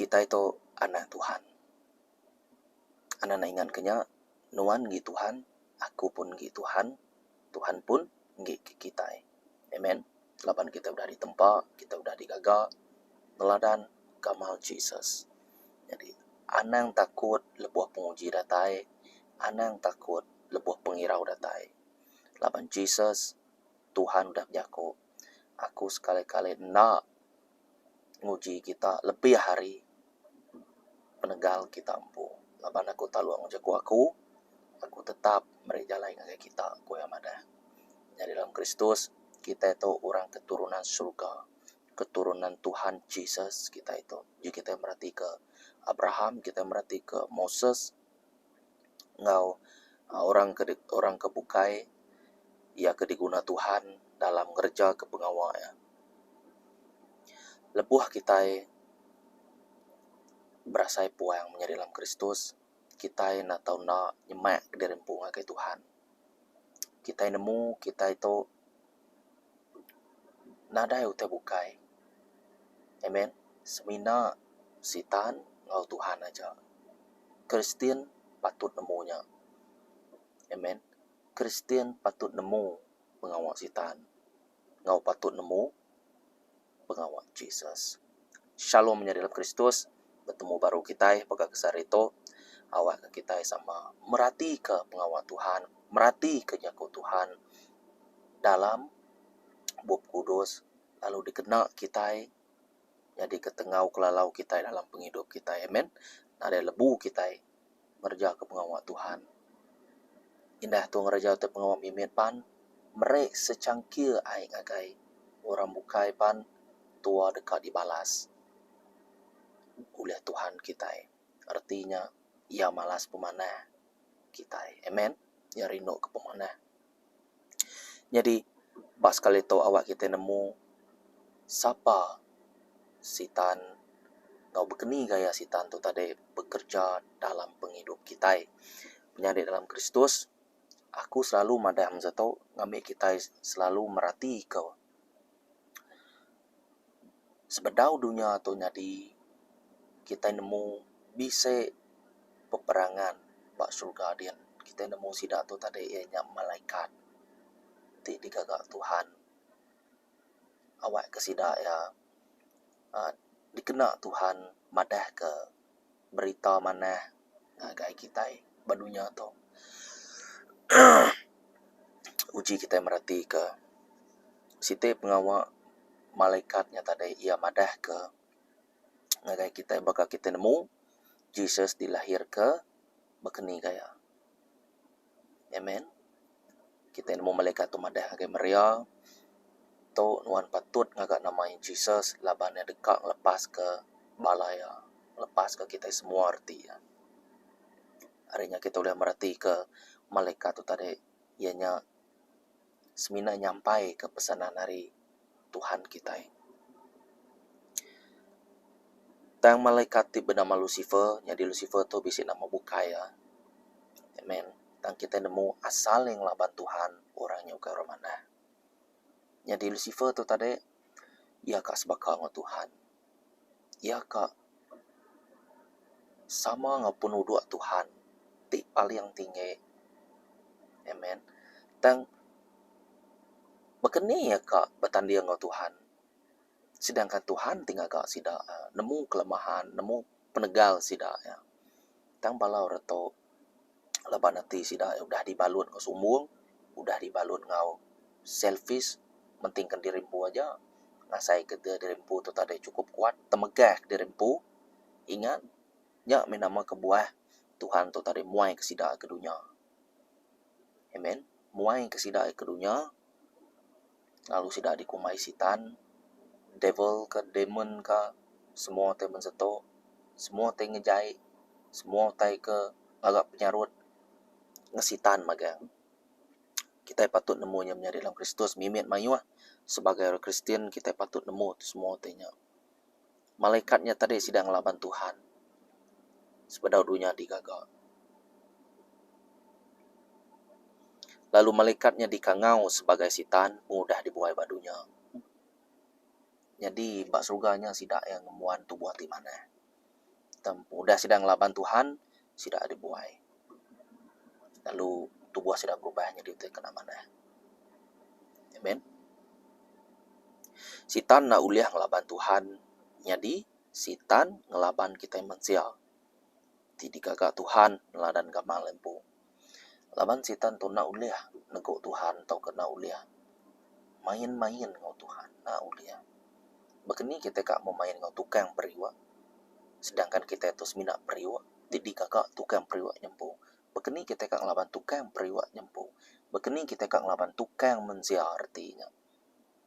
kita itu anak Tuhan. Anak ingat kenya nuan gi Tuhan, aku pun gi Tuhan, Tuhan pun gi kita. Amen. Laban kita udah ditempa, kita udah digagak, neladan kamal Jesus. Jadi anang takut lebuh penguji datai, anang takut lebuh pengirau datai. Laban Jesus, Tuhan udah jago. Aku sekali-kali nak nguji kita lebih hari penegal kita ampu. Laban aku taluang jago aku tetap merejalai ngagai kita aku yang ada. Jadi dalam Kristus kita itu orang keturunan surga, keturunan Tuhan Jesus kita itu. Jadi kita merhati ke Abraham, kita merhati ke Moses, ngau orang kebukai, ia kediguna Tuhan dalam kerja ke pengawal ya. Lebuh kita berasai puang menjadi dalam Kristus, kita na tahu na nyemak dirempu ngagai Tuhan. Kita nemu kita itu nadai utai bukai. Amen. Semina sitan ngau Tuhan aja. Kristen patut nemunya. Amen. Kristen patut nemu pengawal sitan. Ngau patut nemu pengawal Jesus. Shalom menjadi dalam Kristus. Bertemu baru kita pada kesar itu. Awak kita sama merhati ke pengawal Tuhan, merhati ke jago Tuhan dalam bab kudus, lalu dikena kita jadi ketengau kelalau kita dalam penghidup kita. Amen. Ada lebu kita ngerja ke pengawal Tuhan. Indah tu ngerja ke pengawal mimin pan merek secangkir ai ngagai orang bukai pan tua dekat dibalas oleh Tuhan kita. Artinya ia malas pemanah kita. Amen. Ya rindu ke pemanah. Jadi pas kali itu awak kita nemu siapa sitan ngau berkeni gaya sitan tu tadi bekerja dalam penghidup kita. Menjadi dalam Kristus, aku selalu madam zato ngambil kita selalu merhati kau. Sebedau dunia tu jadi kita nemu bisa peperangan bak surga dia. Kita nemu sidak tu tadi ianya malaikat ti digagak Tuhan. Awak kesidak ya dikena Tuhan madah ke berita mana ngagai kita badunya tu. Uji kita merhati ke siti pengawal malaikatnya tadi ia madah ke ngagai kita bakal kita nemu Jesus dilahir ke berkeni gaya. Amen. Kita nemu malaikat tu madah ngagai Maria tu nuan patut ngagak nama Jesus labannya dekat lepas ke balaya, lepas ke kita semua arti ya. Harinya kita boleh merhati ke malaikat tu tadi ianya semina nyampai ke pesanan hari Tuhan kita. Tang malaikat ti bernama Lucifer, jadi Lucifer tu bisi nama bukai ya. Amen. Tang kita nemu asal yang laban Tuhan orangnya ke orang mana. Jadi Lucifer tu tadi ia kak sebakar dengan Tuhan. Ia kak sama dengan penuduh Tuhan. Ti paling tinggi. Amen. Tang berkeni ya kak bertanding dengan Tuhan. Sedangkan Tuhan tinggal kak sidak nemu kelemahan, nemu penegal sidak ya. Tang balau reto laban nanti sidak udah dibalut ke sumbung, udah dibalut ngau selfish, mentingkan dirimpu aja. Ngasai ke dirimpu tu tadi cukup kuat, temegah dirimpu. Ingat, nya menama kebuah Tuhan tu tadi muai ke sidak ke dunia. Amen. Muai ke sidak ke dunia. Lalu sidak dikumai sitan, devil ke demon ke semua te menseto, semua te ngejai, semua te ke agak penyarut ngesitan magang. Kita patut nemunya menjadi dalam Kristus mimit mayuah sebagai orang Kristen kita patut nemu semua tenya. Malaikatnya tadi sedang laban Tuhan. Sebedau dunia digagak. Lalu malaikatnya dikangau sebagai sitan mudah dibuai badunya. Jadi bak surganya sidak yang ngemuan tu buat di mana. Tempu dah sedang laban Tuhan, sudah ada buai. Lalu tubuh sudah berubah jadi kena mana. Amen. Sitan nak uliah ngelaban Tuhan, jadi sitan ngelaban kita manusia. Tidak gagak Tuhan meladan gamal lempu. Laban sitan tu nak uliah negok Tuhan tau kena uliah. Main-main ngau Tuhan nak uliah. Begini kita kak mau main ngau tukang periwa. Sedangkan kita itu semina periwa. Tidak gagak tukang periwa nyempu. Begini kita kak ngelaban tukang periwa nyempu. Begini kita kak ngelaban tukang manusia artinya.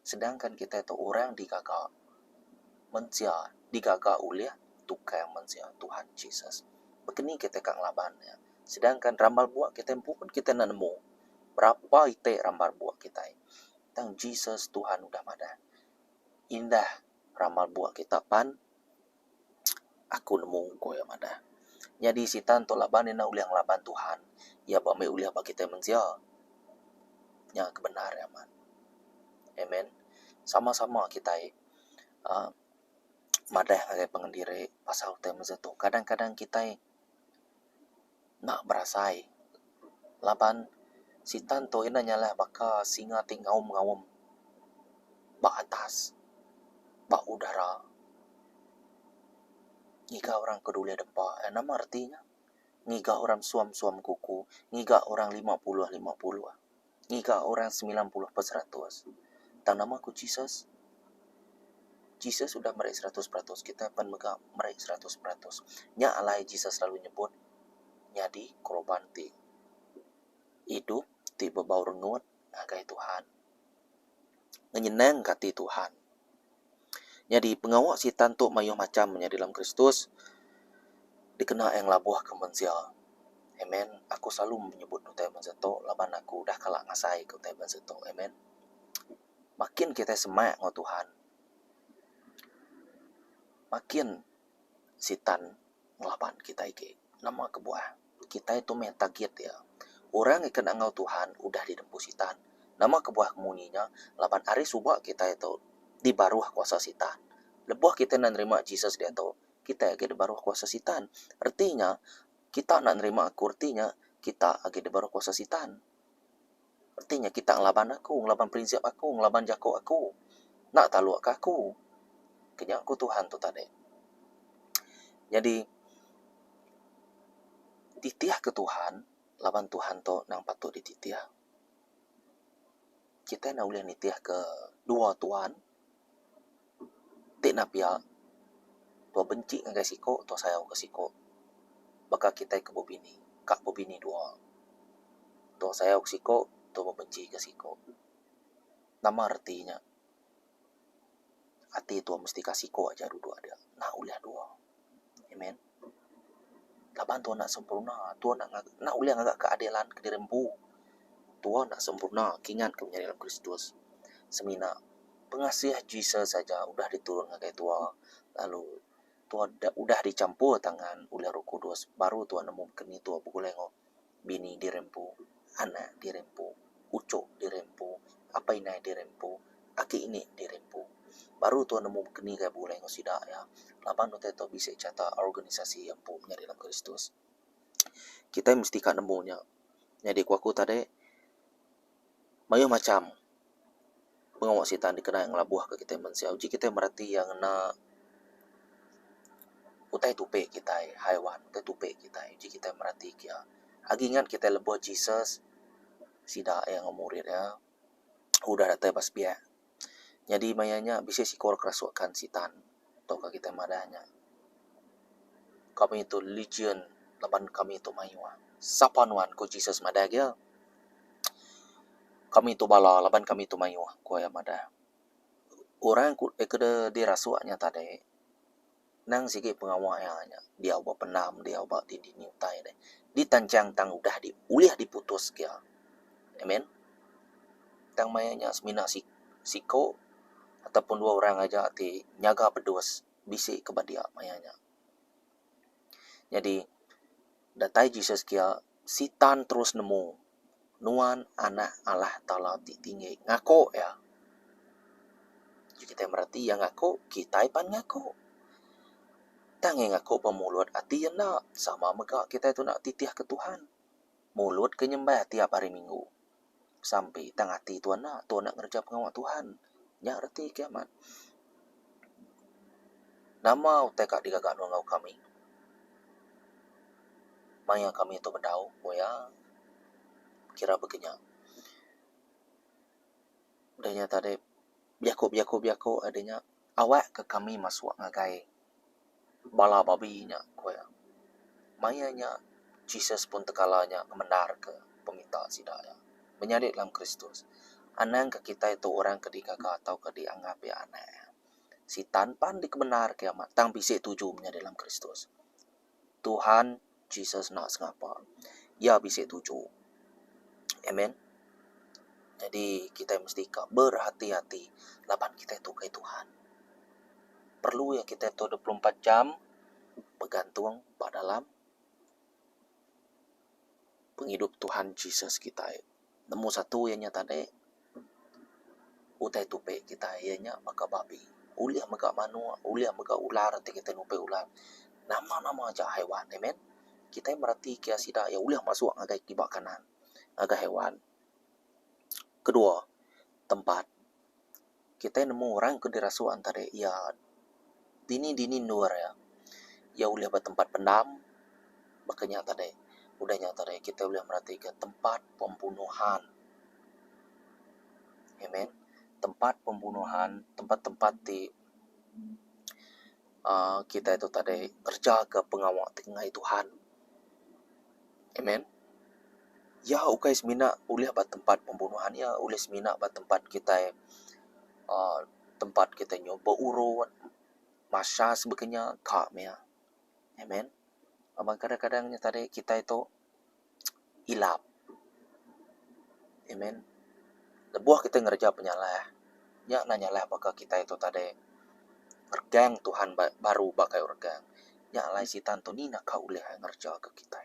Sedangkan kita itu orang digagak manusia, digagak uliah tukang manusia Tuhan Yesus. Begini kita kak ngelaban ya. Sedangkan ramal buat kita pun kita nak nemu. Berapa itu ramal buat kita. Tang Yesus Tuhan udah ada. Indah ramal buat kita pan. Aku nemu ko yang ada. Jadi sitan to laban na uliang laban Tuhan. Ya ba may uliah ba kita manusia. Yang kebenaran man. Amen. Sama-sama kita madah kayak pengendiri pasal tema itu. Kadang-kadang kita nak berasai laban sitan to ina nyala baka singa tinggaum-ngaum ba atas ba udara. Ngiga orang keduli depa, nama artinya ngiga orang suam-suam kuku, ngiga orang 50-50, ngiga orang 90%. Dan nama ku Jesus sudah meraih 100%, kita pun meraih 100%. Nya alai Jesus selalu nyebut, nyadi korban ti hidup, ti bebau rengut, agai Tuhan. Ngenyenang kati Tuhan. Jadi pengawak sitan tu mayuh macam menjadi dalam Kristus, dikena yang labuh ke manusia. Amen. Aku selalu menyebut nutai manzeto, laban aku dah kalak ngasai ke nutai manzeto. Amen. Makin kita semak ngau Tuhan, makin sitan ngelaban kita iki. Nama kebuah. Kita itu main target ya. Orang yang kena ngau Tuhan udah didempu sitan. Nama kebuah kemuninya, laban hari subak kita itu dibaruh kuasa sitan. Lebuah kita nak nerima Jesus dia tahu, kita lagi dibaruh kuasa sitan. Artinya, kita nak nerima aku, artinya kita lagi dibaruh kuasa sitan. Artinya kita ngelaban aku, ngelaban prinsip aku, ngelaban jako aku. Nak taluak aku. Kenyak aku Tuhan tu tadi. Jadi, titiah ke Tuhan, laban Tuhan tu nang patut dititiah. Kita nak boleh nitiah ke dua Tuhan. Tik nak pihak. Tua benci dengan siko, tua sayang ke siko. Baka kita ke bobini. Kak bobini dua. Tua sayang ke siko, tua benci ke siko. Nama artinya. Hati tua mesti kasih ko aja dua dia. Nah uliah dua. Amen. Laban tua nak sempurna. Tua nak uliah agak keadilan ke dirempu. Tua nak sempurna. Kingat ke menjadi dalam Kristus. Semina. Pengasih Jesus saja udah diturun kayak tua. Lalu tua udah dicampur tangan oleh Roh Kudus. Baru tua nemu keni tua bukulengo. Bini dirempu. Anak dirempu. Ucuk dirempu. Apa ini dirempu. Aki ini dirempu. Baru tua nemu keni kayak bukulengo sidak ya. Laban tu teto bisa cata organisasi yang punya dalam Kristus. Kita mesti kan nemunya. Jadi kuaku tadi. Mayu macam. Pengawak sitan dikenal yang labuh ke kita manusia. Uji kita merhati yang nak utai tupe kita, haiwan, utai tupe kita. Uji kita merhati kia. Agi ingat kita lebuh Jesus, sidak yang murid ya. Udah datang pas biak. Jadi mayanya bisa sikor kerasukan sitan. Tauka kita madahnya. Kami itu legion, laban kami itu mayua. Sapanuan ko Jesus madah kia. Kami itu bala, laban kami itu mayua. Ko ya madah. Orang kena dirasuaknya tadi. Nang sige pengawalnya. Dia ubah penam, dia ubah di niutai deh. Ditancang tang udah uliah diputus kia. Amen. Tang mayanya semina siko ataupun dua orang aja ti nyaga bedus bisi kepada dia mayanya. Jadi datai Jesus kia sitan terus nemu nuan anak Allah Ta'ala tinggi ngako ya. Jadi kita merhati yang ngako kita ipan ngako. Tangi ngaku pemulut hati yang nak. Sama mega kita itu nak titih ke Tuhan. Mulut kenyembah tiap hari Minggu. Sampai tang hati Tuhan nak ngerja pengawal Tuhan. Nya reti kiamat. Nama utek digagak ngau kami. Maya kami itu berdau. Boya. Kira begini. Adanya tadi. Biako adanya. Awak ke kami masuk ngagai. Bala babinya. Koya. Mayanya. Jesus pun tekalanya menar ke peminta sidaya. Menyadik dalam Kristus. Anang ke kita itu orang kedikagak atau kedianggap ya aneh. Si tanpan dikebenar kiamat. Tang bisik tujuhnya dalam Kristus. Tuhan Jesus nak sengapa. Ya bisik tujuh. Amen. Jadi kita mesti berhati-hati. Lapan kita itu ke Tuhan. Perlu ya kita itu 24 jam. Bergantung pada dalam penghidup Tuhan Jesus kita. Nemu satu yang nyata deh. Utai tupe kita ianya maka babi. Uliah maka manua. Uliah maka ular. Nanti kita nupe ular. Nama-nama aja hewan. Amen. Kita merhati kia sida. Ya uliah masuk agak kibak kanan. Agak hewan. Kedua. Tempat. Kita nemu orang kedirasuan tadi. Ya. Dini luar ya. Ya uliah bertempat pendam. Makanya tadi. Udahnya tadi. Kita uliah merhati ke tempat pembunuhan. Amen. Tempat pembunuhan. Tempat-tempat di kita itu tadi terjaga pengawal tengah Tuhan. Amen. Ya ukai semina uliah bat tempat pembunuhan ya uliah semina bat tempat kita tempat kita nyoba urut masa sebagainya kak ya. Amen. Abang kadang-kadangnya tadi kita itu ilap. Amen. Lebuah kita ngerja penyalah. Ya nanyalah apakah kita itu tadi ergang Tuhan baru bakai ergang. Ya alai si tanto ni nak kau uliah ngerja ke kita.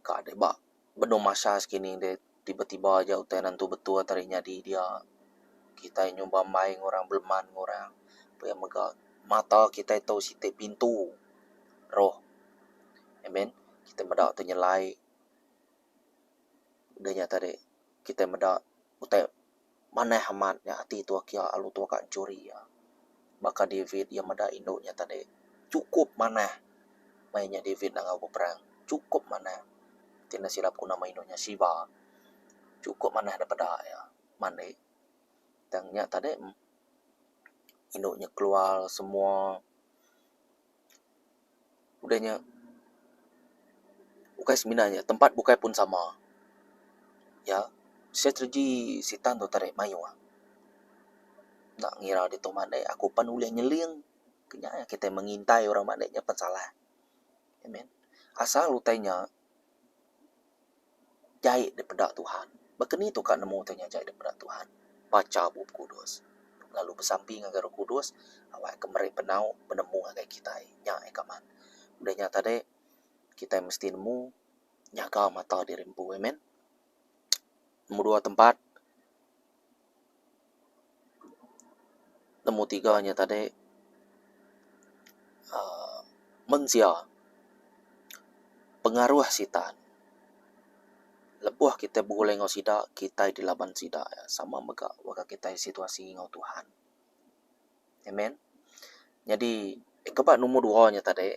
Kak ada bak beno masa segini deh tiba-tiba aja utenan tu betul tarinya di dia kita nyoba main orang beleman orang supaya mega mata kita itu site pintu roh. Amen. Kita medak ternyelai udahnya tadi kita medak utai mana hamat ya hati tu kia alu tu kak curi ya. Maka David yang medak induknya tadi cukup mana mainnya David nak ngau perang cukup mana. Tina silap ku nama induknya Shiva. Cukup mana daripada ya. Mana. Tangnya tadi induknya keluar semua. Udahnya. Bukai sebenarnya. Tempat bukai pun sama. Ya. Strategi sitan tu tarik mayu. Nak ngira di tu mana. Aku pan uliah nyeling. Kenyanya kita mengintai orang mana. Nyapan salah. Amen. Asal utainya. Jahit daripada Tuhan. Bahkan itu kan nemu tanya jahit daripada Tuhan. Baca buku kudus. Lalu bersamping dengan Roh Kudus. Awak kemari penau penemu dengan kita. Nya ekaman. Udah nyata deh. Kita mesti nemu. Nyaga mata di rimpu. Amen. Nomor 2 tempat. Nomor 3 nyata deh. Mensia. Pengaruh sitan. Lebuah kita boleh ngau sida, kita di laban sida ya. Sama mega waka kita situasi ngau Tuhan. Amen. Jadi kebat nomor 2 nya tadi.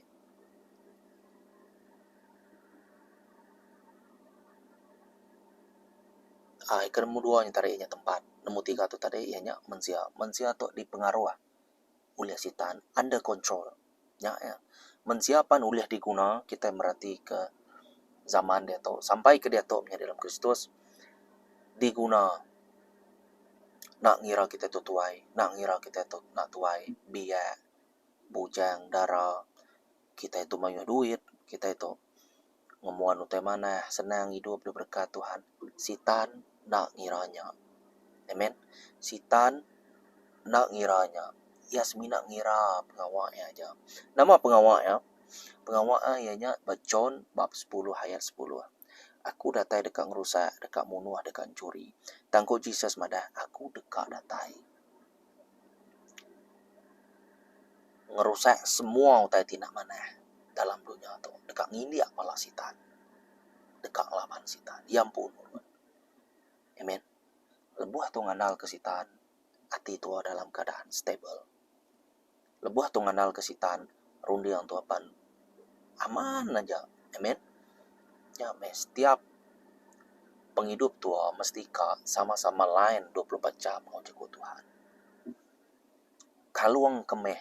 Ikan nomor 2 nya tadi nya tempat. Nomor 3 tu tadi ianya mensia. Mensia tu dipengaruh oleh sitan, under control. Ya. Mensia pan oleh diguna kita merhati ke zaman dia tu sampai ke dia tu nya dalam Kristus diguna nak ngira kita tu tuai, nak ngira kita tu nak tuai biaya bujang darah kita itu banyak duit, kita itu ngomongan utai mana senang hidup berkat Tuhan. Sitan nak ngiranya. Amen. Sitan nak ngiranya. Yasmin nak ngira pengawaknya aja. Nama pengawaknya pengawak ianya John bab 10 ayat 10. Aku datai dekat ngerusak, dekat munuh, dekat curi. Tangko Jesus madah, aku dekat datai. ngerusak semua utai tina mana dalam dunia tu. Dekak ngindi pala sitan. Dekak laban sitan. Yang pun. Amen. Lebuah tu nganal ke sitan. Hati tua dalam keadaan stable. Lebuah tu nganal ke sitan. Rundi yang tuapan. Aman aja. Amen. Ya, setiap penghidup tua mesti sama-sama lain 24 jam mau jago Tuhan. Kaluang kemeh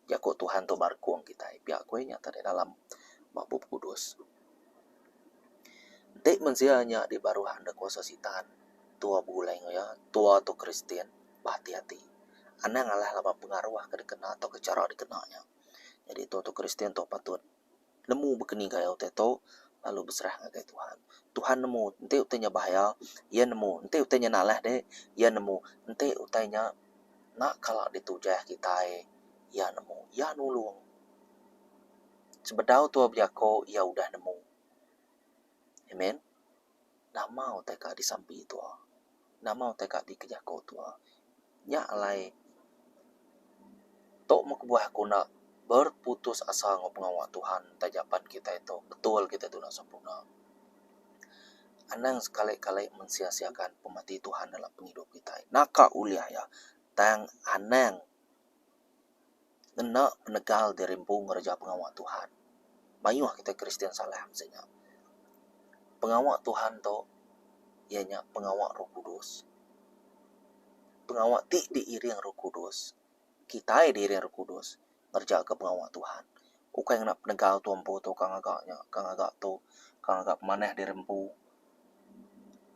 jago Tuhan tu barkuang kita. Pihak kuenya tadi dalam Bab Kudus. Dek mensianya di baruhan da kuasa sitan. Tua buleng ya, tua tu Kristen, hati-hati. Ana ngalah lama pengaruh ke dikena atau ke cara dikenanya. Jadi tua tu Kristen tu patut nemu bekeni gaya teto lalu berserah ngagai Tuhan. Tuhan nemu, ente utenya bahaya, ia nemu, ente utenya nalah deh, ia nemu, ente utenya nak kalau ditujah kita ia nemu, ia nulung. Sebedau tua biako ia udah nemu. Amen. Nama uteka disampi tua. Nama uteka dikejako tua. Nya alai tok mekbuah kuna berputus asa ngopengawak Tuhan tajapan kita itu betul kita itu nak sempurna. Anang sekali-kali mensia-siakan pemati Tuhan dalam penghidup kita. Naka uliah ya. Tang anang ngena penegal dirimpung raja pengawak Tuhan. Mayuh kita Kristen salah maksudnya. Pengawak Tuhan to ianya pengawak Roh Kudus. Pengawak ti diiring Roh Kudus. Kita diiring Roh Kudus ngerja ke pengawak Tuhan. Ukang nak penegal tuampu tu kang agaknya, kang agak maneh dirempu.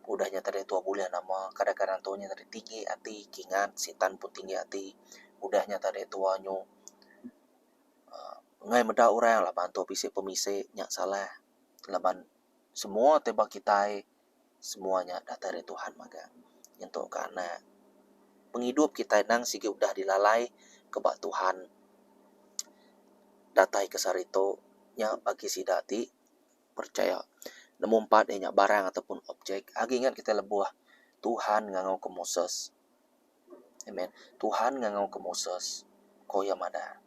Udahnya tadi tua bulan nama, kadang-kadang tuanya tadi tinggi hati, kingat sitan pun tinggi hati. Udahnya tadi tuanyo ngai meda orang lah bantu pemisik nyak salah. Laban semua tebak kita semuanya datang dari Tuhan maka. Untuk karena penghidup kita nang sige udah dilalai kebak Tuhan. Datai kesarito nya bagi si dati percaya nemu empat nya barang ataupun objek agi ingat kita lebuah Tuhan ngangau ke Moses. Amen. Tuhan ngangau ke Moses koya mada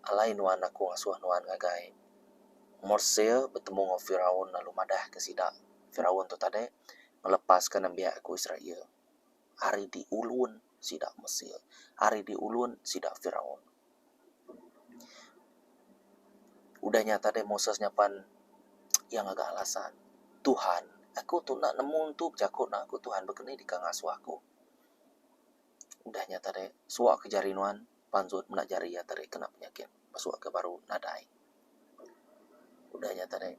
alai nuan aku ngasuh nuan ngagai Moses bertemu dengan Firaun lalu madah ke sida Firaun tu tadi melepaskan nabi aku Israel hari di ulun sida Mesir hari di ulun sida Firaun. Udahnya tadi Moses nyapan yang agak alasan. Tuhan, aku tu nak nemu untuk jakut nak aku Tuhan berkeni di kang asuh aku. Udahnya tadi suak ke jarinuan panzut menak jari ya tadi kena penyakit. Pasuak ke baru nadai. Udahnya tadi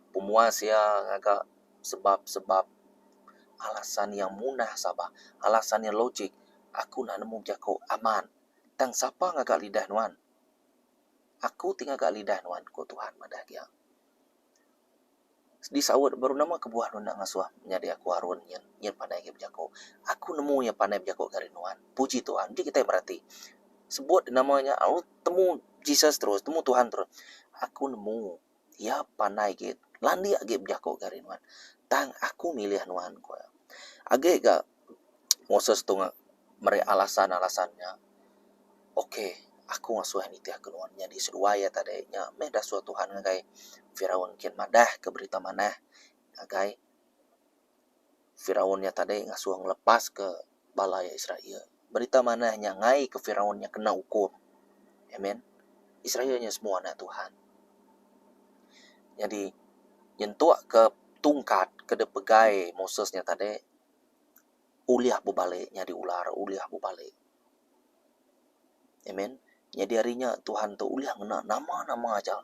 pemuas ya agak sebab alasan yang munah sabah, alasan yang logik. Aku nak nemu jakut aman. Tang siapa ngagak lidah nuan? Aku tinggal gak lidah nuan ku Tuhan madah kia. Disawat baru nama kebuah nak ngasuh nyadi aku harun nyen pandai ke berjako. Aku nemu yang pandai berjako gari nuan. Puji Tuhan. Jadi kita berarti sebut namanya aku temu Jesus terus, temu Tuhan terus. Aku nemu ya pandai ke landi age berjako gari nuan. Tang aku milih nuan ku. Age gak Moses tu mere alasannya. Okey, aku ngasuh nitiah kenuannya di seduaya tadi nya meh dah suatu Tuhan ngagai Firaun kian madah ke berita manah ngagai Firaunnya tadi ngasuh ngelepas ke balaya Israel. Berita manahnya ngai ke Firaunnya kena hukum. Amen. Israelnya semua anak Tuhan. Jadi nyentuak ke tungkat ke depegai Mosesnya tadi uliah bubaliknya diular uliah bubalik. Amen. Jadi harinya Tuhan tu uliah ngena nama-nama aja.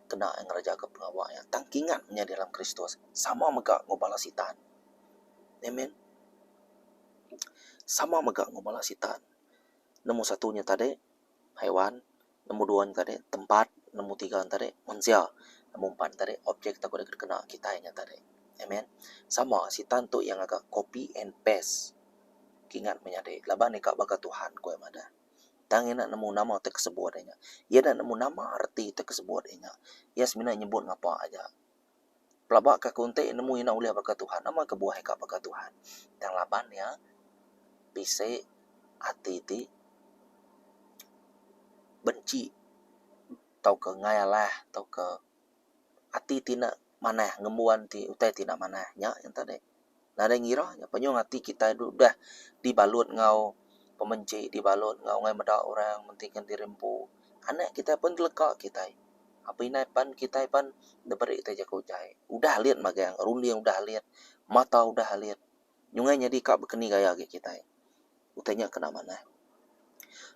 Kena yang raja ke pengawaknya. Tangkingannya dalam Kristus. Sama megak ngobala sitan. Amen. Sama megak ngobala sitan. Nemu satunya tadi hewan. Nemu duanya tadi tempat. Nemu tiga tadi manusia. Nemu empat tadi objek takut kena kita yang tadi. Amen. Sama sitan tu yang agak copy and paste. Kingat menyadari. Laban nikah baga Tuhan kau yang ada. Tangin nak nemu nama tak sebut adanya. Ia nak nemu nama arti tak sebut adanya. Ia sebenarnya nyebut ngapa aja. Pelabak ka kunte nemu ina uliah baka Tuhan. Nama kebuah ka baka Tuhan. Dan laban ya. Pise hati ti tau ke ngayalah tau ke ati tina manah ngemuan ti utai tina manah nya yang tadi nada ngira nya panyo ati kita itu udah dibalut ngau pemenci dibalut ngau ngai medak orang mentingkan dirempu anak kita pun teleka kita apa inai pan kita pan deberi kita jago jai udah lihat magang rundi udah lihat mata udah lihat nyungai jadi kak bekeni gaya kita utanya kena mana.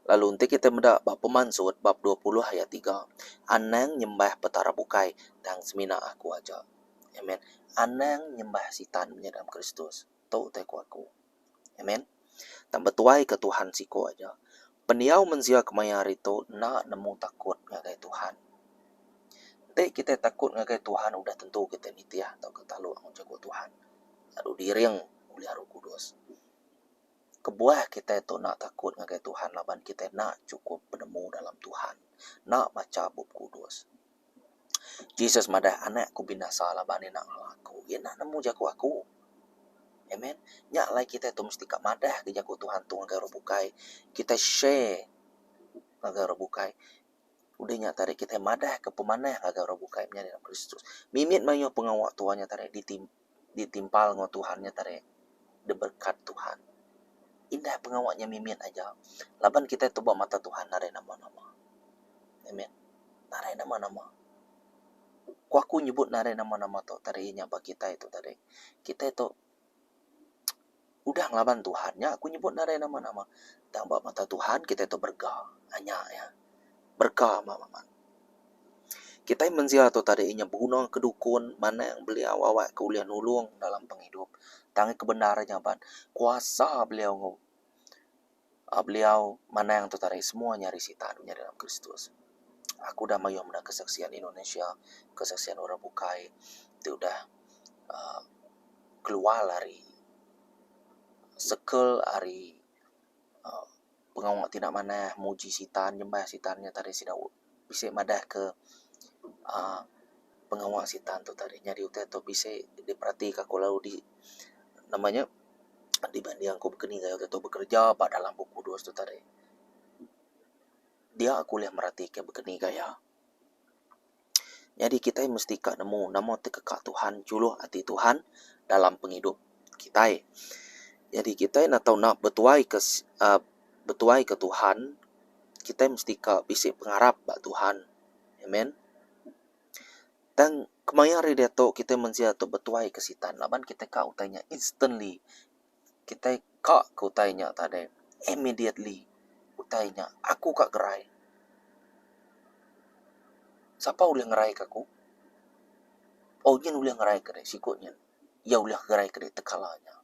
Lalu nanti kita mendak bab pemansut bab 20 ayat 3. Anang nyembah petara bukai dan semina aku aja. Amen. Anang nyembah sitan dalam Kristus. Tahu teku aku. Amen. Dan betuai ke Tuhan siko aja. Peniau mensia kemaya itu nak nemu takut ngagai Tuhan. Nanti kita takut ngagai Tuhan udah tentu kita nitiah atau kita lu jago Tuhan. Lalu diriang oleh Roh Kudus. Kebuah kita itu nak takut ngagai Tuhan laban kita nak cukup penemu dalam Tuhan. Nak baca bab kudus. Jesus madah anak ku binasa laban nak aku. Ya nak nemu jago aku. Amen. Nyak lai kita itu mesti kak madah ke jago Tuhan tu ngagai roh bukai. Kita share ngagai roh bukai. Udah nyak tadi kita madah ke pemanah ngagai roh bukai nya dalam Kristus. Mimit mayo pengawak tuannya tadi ditimpal ngo Tuhannya tadi. Berkat Tuhan. Indah pengawaknya mimin aja. Laban kita itu bawa mata Tuhan narai nama-nama. Amen. Narai nama-nama. Ku aku nyebut narai nama-nama tu tadinya bagi kita itu tadi. Kita itu udah ngelaban Tuhannya. Aku nyebut narai nama-nama. Dan bawa mata Tuhan kita itu berkah. Hanya ya. Berkah mama. Kita menziarah tu tadinya berguna kedukun mana yang beliau awak kuliah nulung dalam penghidup. Tangi kebenarannya ban. Kuasa beliau mana yang tertarik semua nyari sitanunya dalam Kristus. Aku udah mayu menang kesaksian Indonesia, kesaksian orang bukai, itu udah keluar dari sekel hari pengawak tidak mana muji sitan, nyembah sitannya tadi sudah bisa madah ke pengawak sitan tu tadi nyari utai tu bisa diperhatikan kalau di namanya dibanding aku berkeni gaya atau bekerja pada dalam buku kudus tu tadi. Dia aku lihat merhatikan berkeni gaya. Jadi kita mesti kak nemu nama tekak Tuhan juluh hati Tuhan dalam penghidup kita. Jadi kita nak tahu nak betuai ke Tuhan, kita mesti kak bisi pengharap bak Tuhan. Amen. Dan kemayari dia tu kita mensia tu betuai ke sitan. Laban kita kak utainya instantly. Kita kak utainya tadi immediately utainya aku kak gerai. Siapa ulah ngerai aku? Oh, yen ulah ngerai ke sikutnya. Ya ulah ngerai ke tekalanya.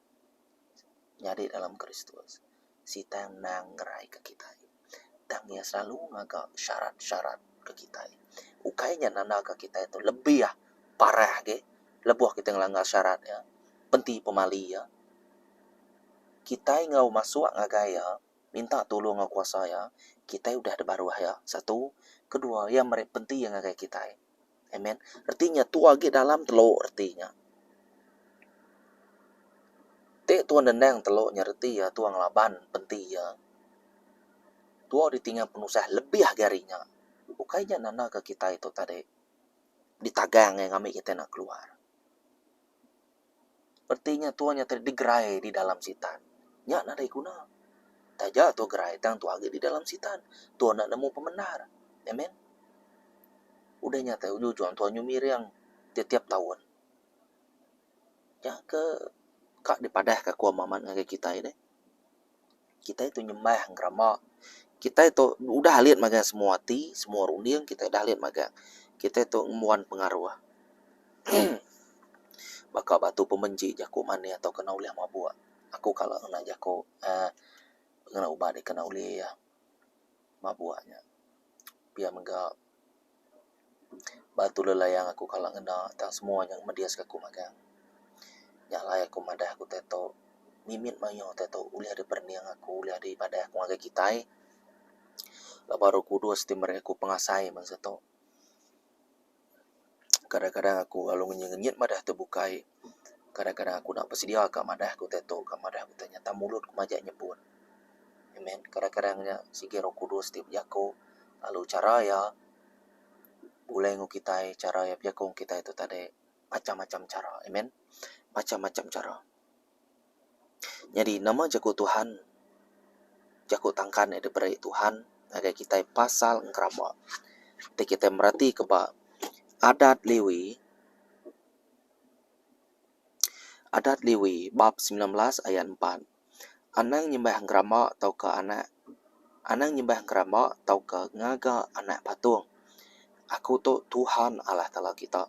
Nyari dalam Kristus. Sita yang nang ngerai ke kita. Dan dia selalu ngagak syarat-syarat ke kita. Ukainya nana ke kita itu lebih ya parah ke. Lebuh kita ngelanggar syarat ya. Penti pemali ya. Kita ngau masuk ngagaya, minta tolong ngau kuasa ya. Kita udah ada baru ya. Satu, kedua ya mereka penti yang ngagaya kita. Amen. Artinya tua ke dalam teluk artinya. Tek tuan dendang teluk nyerti ya tuang laban penti ya. Tua ditinggal penusah lebih agarinya. Bukainya nana ke kita itu tadi ditagang yang kami kita nak keluar. Artinya tuanya tadi digerai di dalam sitan. Nya nada guna. Taja tu gerai tang tu agi di dalam sitan. Tuan nak nemu pemenar. Amen. Udah nyata ujung tuan nyumir yang tiap tahun. Ya ke kak dipadah ke kuah maman ngagai kita ini. Kita itu nyembah ngeramak. Kita itu udah lihat maga semua semua runding kita udah lihat maga. Kita itu ngemuan pengaruh. Maka batu pemenci jaku mani atau kena uliah mabua. Aku kalau kena jaku kena ubah di kena uliah mabuanya. Biar mega batu lelayang aku kalau kena tak semua yang medias ke aku magang. Nyalai aku madah aku teto mimit mayo teto uliah di perniang aku uliah di pada aku ngagai kitai. Baru kudus timber aku pengasai masa tu. Kadang-kadang aku kalau ngenyit madah terbukai. Kadang-kadang aku nak bersedia ke madah aku teto ke madah aku ternyata mulut aku majak nyebut. Amen. Kadang-kadangnya si Roh Kudus tiap jaku lalu cara ya Boleh ngu kita cara ya biakong kita itu tadi macam-macam cara. Amen. Macam-macam cara. Jadi nama jago Tuhan, jago tangkan ada berai Tuhan, agar kita pasal ngkerama. Kita merhati keba adat Lewi bab 19 ayat 4. Anang nyembah ngkerama atau ke anang nyembah ngkerama atau ke ngaga anak patung. Aku tu Tuhan Allah Ta'ala kita.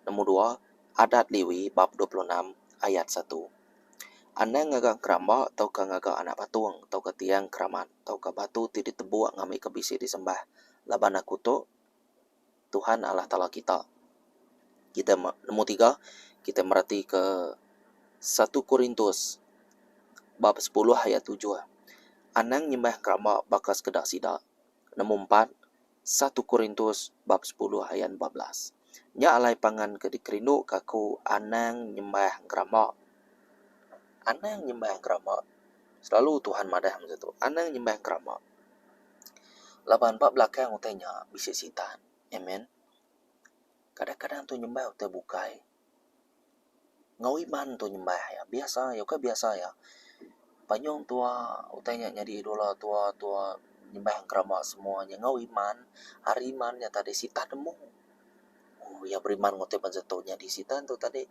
Nomor 2, adat Lewi bab 26 ayat 1. Anang ngaga kerama atau ke ngaga anak patung atau ke tiang keramat atau ke batu ti ditebuak ngamai ke bisi disembah. Laban aku tu Tuhan Allah Ta'ala kita. Kita nomor 3, kita merhati ke 1 Korintus bab 10 ayat 7. Anang nyembah kerama bakas kedak sida. Nomor 4, 1 Korintus bab 10 ayat 14. Nya alai pangan ke dikerindu kaku anang nyembah kerama. Anang nyembah kerama. Selalu Tuhan madah macam tu. Anang nyembah kerama. Laban bab belakang utanya bisik sitan. Amen. Kadang-kadang tu nyembah utai bukai. Ngau iman tu nyembah ya. Biasa ya ke biasa ya. Panyong tua utanya nyadi idola tua nyembah kerama semuanya. Ngau iman. Hari iman ya tadi sitan demu. Oh ya beriman ngote panjatunya di sitan tu tadi.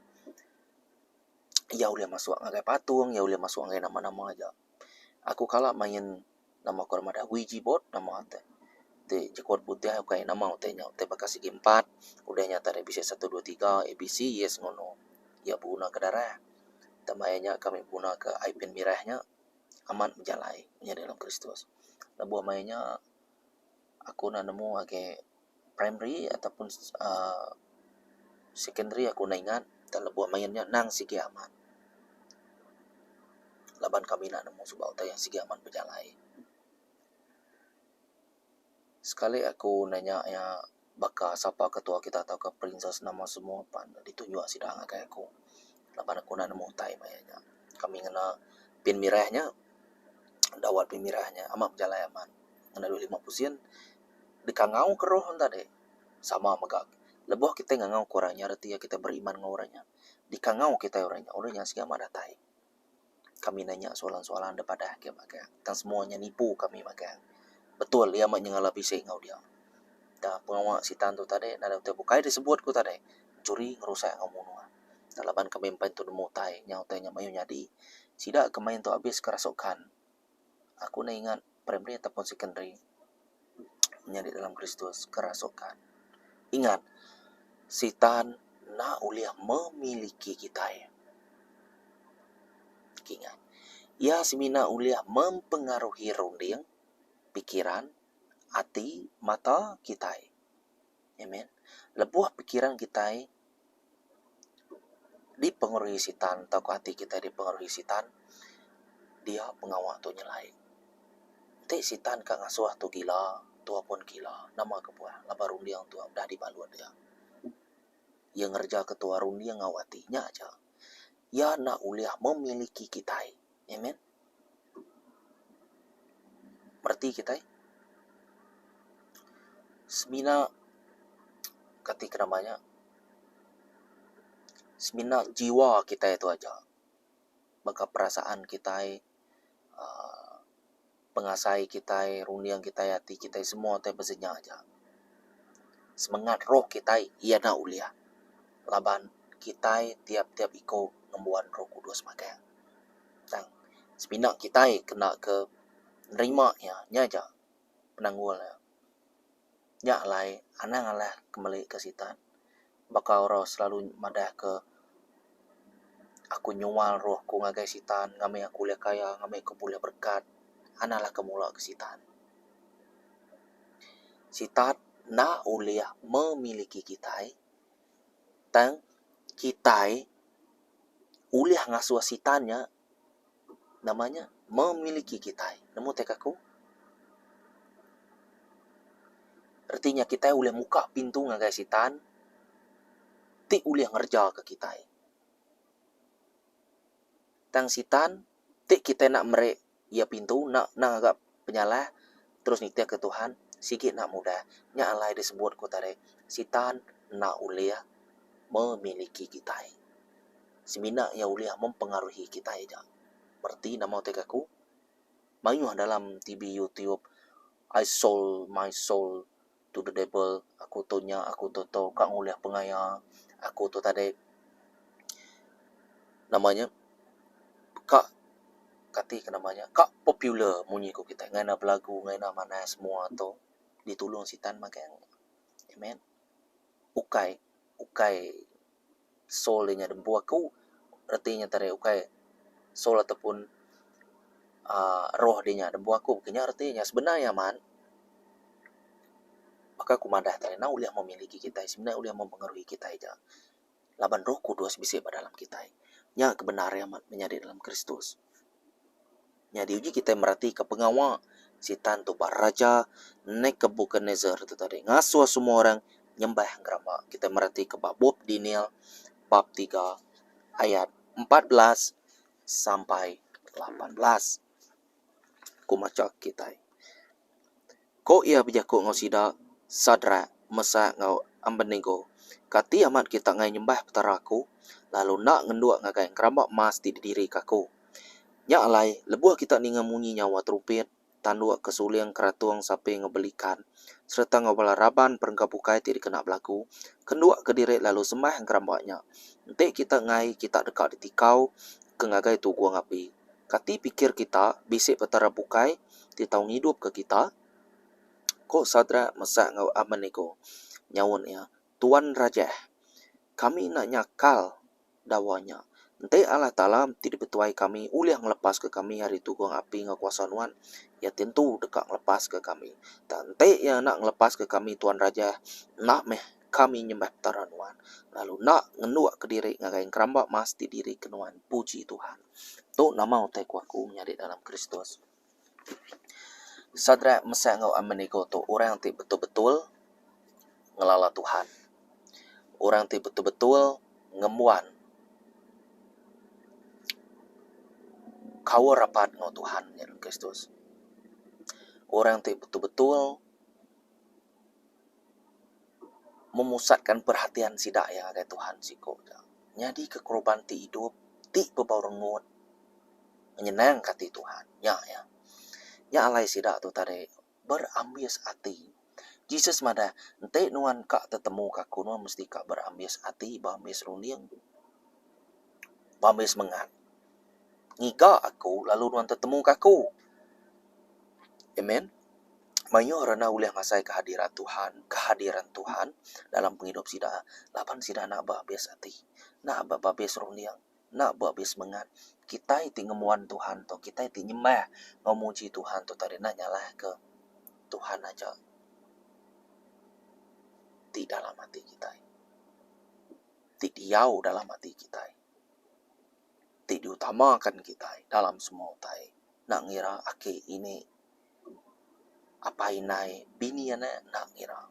Ya boleh masuk ngagai patung. Ya boleh masuk ngagai nama-nama aja. Aku kala main nama korang ada Ouija board nama ate. Te jekuat putih kayak nama utenya ute bakasi 4 udah nyata ada bisa 1 2 3 ABC yes ngono ya guna ke darah tamayanya kami guna ke ipin mirahnya aman menjalai nya dalam Kristus lebuah mainnya aku na nemu age primary ataupun secondary aku na ingat dan lebuah mainnya nang sige aman laban kami na nemu subau yang sige aman berjalai. Sekali aku nanya ya baka siapa ketua kita atau ke princess nama semua pan ditunjuk sidang kayak aku. Laban aku nak nemu tai mayanya. Kami ngena pin mirahnya dawat pin mirahnya amat berjalan aman. Ngena 50% dikangau keroh tadi. Sama megak. Lebuh kita ngangau kurangnya arti ya kita beriman ngorangnya. Dikangau kita orangnya sih amat datai. Kami nanya soalan-soalan daripada hakim maka. Dan semuanya nipu kami maka. Betul dia mak nyengala bisik ngau dia. Dah pengawak si tantu tadi nada utai bukai disebut ku tadi. Curi ngerusak ngau munua. Dalaban kami tu nemu tai nyau tai mayu nyadi. Sida kemain tu habis kerasukan. Aku na ingat primary ataupun secondary. Menjadi dalam Kristus kerasukan. Ingat, setan na uliah memiliki kita ya. Ingat. Ya semina uliah mempengaruhi runding, pikiran, hati, mata kita. Amen. Lebuah pikiran kita dipengaruhi setan atau hati kita dipengaruhi setan, dia pengawal tu nyelai. Te setan ka ngasuh tu gila, tu pun gila. Nama kebuah, laba rundiang tu dah dibaluan dia. Yang ngerja ketua rundiang ngawatinya aja. Ya nak uliah memiliki kita. Amen. Berarti kita semina ketika namanya semina jiwa kita itu aja. Maka perasaan kita pengasai kita, rundiang kita, hati kita semua teh besenya aja. Semangat roh kita ia nak uliah. Laban kita tiap-tiap iko ngembuan Roh Kudus maka. Dan sepinak kita kena ke nerima ya, nya aja penanggul ya. Nya alai anang alah kembali ke sitan. Baka orang selalu madah ke aku nyual rohku ngagai sitan, ngamai aku lihat kaya, ngamai aku boleh berkat. Analah kemula ke sitan. Sitan na uliah memiliki kita. Dan kita uliah ngasuh sitannya namanya memiliki kita. Nemu tekaku? Artinya kita uliah muka pintu ngagai sitan. Ti uliah ngerja ke kita. Tang sitan ti kita nak merek ya pintu nak agak penyalah terus nyetia ke Tuhan. sikit nak mudah. Nya alai disebut ko tadi, sitan nak uliah memiliki kita. Semina ya uliah mempengaruhi kita aja. Berarti nama tekaku, mayuh dalam TV YouTube, I sold my soul to the devil. Aku tunya, aku toto, kang uliah pengaya. Aku tu tadi, namanya, kak, kati ke namanya, kak popular munyi ko kita. Ngay na belagu, ngay na mana semua tu, ditulung sitan magang. Amen. Ukai soul nya dembu aku, artinya tadi ukai soul ataupun roh dinya dembu aku, kenya artinya sebenarnya man, maka aku madah tadi, nah uliah memiliki kita, sebenarnya uliah mempengaruhi kita aja. Laban Roh Kudus bisa dalam kita. Nya kebenaran menjadi dalam Kristus. Nya diuji kita merhati ke pengawal sitan tu raja Nebuchadnezzar tu tadi ngasuh semua orang nyembah geramba. Kita merhati ke bab Daniel bab 3 ayat 14 sampai 18. Kumaca kita. Ko ia berjaku ngau sida Sadra Mesak ngau Abednego. Kati amat kita ngai nyembah petaraku, lalu nak ngendua ngagai kerambak emas di diri kaku. Nya alai, lebuah kita ni ngamunyi nyawa trupit, tandua kesuliang keratuang sape ngebelikan, serta ngabala raban perengkapukai tiri kena belaku, kendua ke diri lalu sembah yang kerambaknya. Nanti kita ngai, kita dekat di tikau, ke ngagai tu gua ngapi. Kati pikir kita, bisik petara bukai, titaung hidup ke kita, kok Sadra Mesak ngau Abednego. Nyawun ya, Tuan Raja, kami nak nyakal dawanya. Nanti Allah Ta'ala tidak betuai kami, uliah ngelepas ke kami hari tu gua api ngekuasaan Wan. Ya tentu dekat ngelepas ke kami. Nanti ya nak ngelepas ke kami Tuan Raja, nak meh kami nyembah taran Wan. Lalu nak ngenduk ke diri ngagain kerambak mas di diri kenuan. Puji Tuhan. Tu nama utai kuaku menjadi dalam Kristus. Sadra Mesak ngau Abednego tu orang yang betul-betul ngelala Tuhan. Orang yang betul-betul ngemuan kau rapat ngau Tuhan dalam Kristus. Orang yang betul-betul memusatkan perhatian sidak ya ke Tuhan siko. Jadi kekorban ti hidup ti bebau rengut menyenang hati Tuhan. Ya. Ya alai sidak tu tadi berambias hati. Jesus mada ente nuan kak tetemu kaku nuan mesti kak berambias hati, berambias runiang, berambias mengat. Ngika aku lalu nuan tetemu kaku. Amen. Mayo rana uliah ngasai kehadiran Tuhan dalam penghidup sida. Lapan sida nak berambias hati, nak berambias runiang, nak berambias mengat. Kita iti ngemuan Tuhan tu, kita iti nyembah memuji Tuhan tu tadi nak nyalah ke Tuhan aja. Di dalam hati kita. Di diau dalam hati kita. Di diutamakan kita dalam semua utai. Nak ngira ake ini apa inai bini yana nak ngira.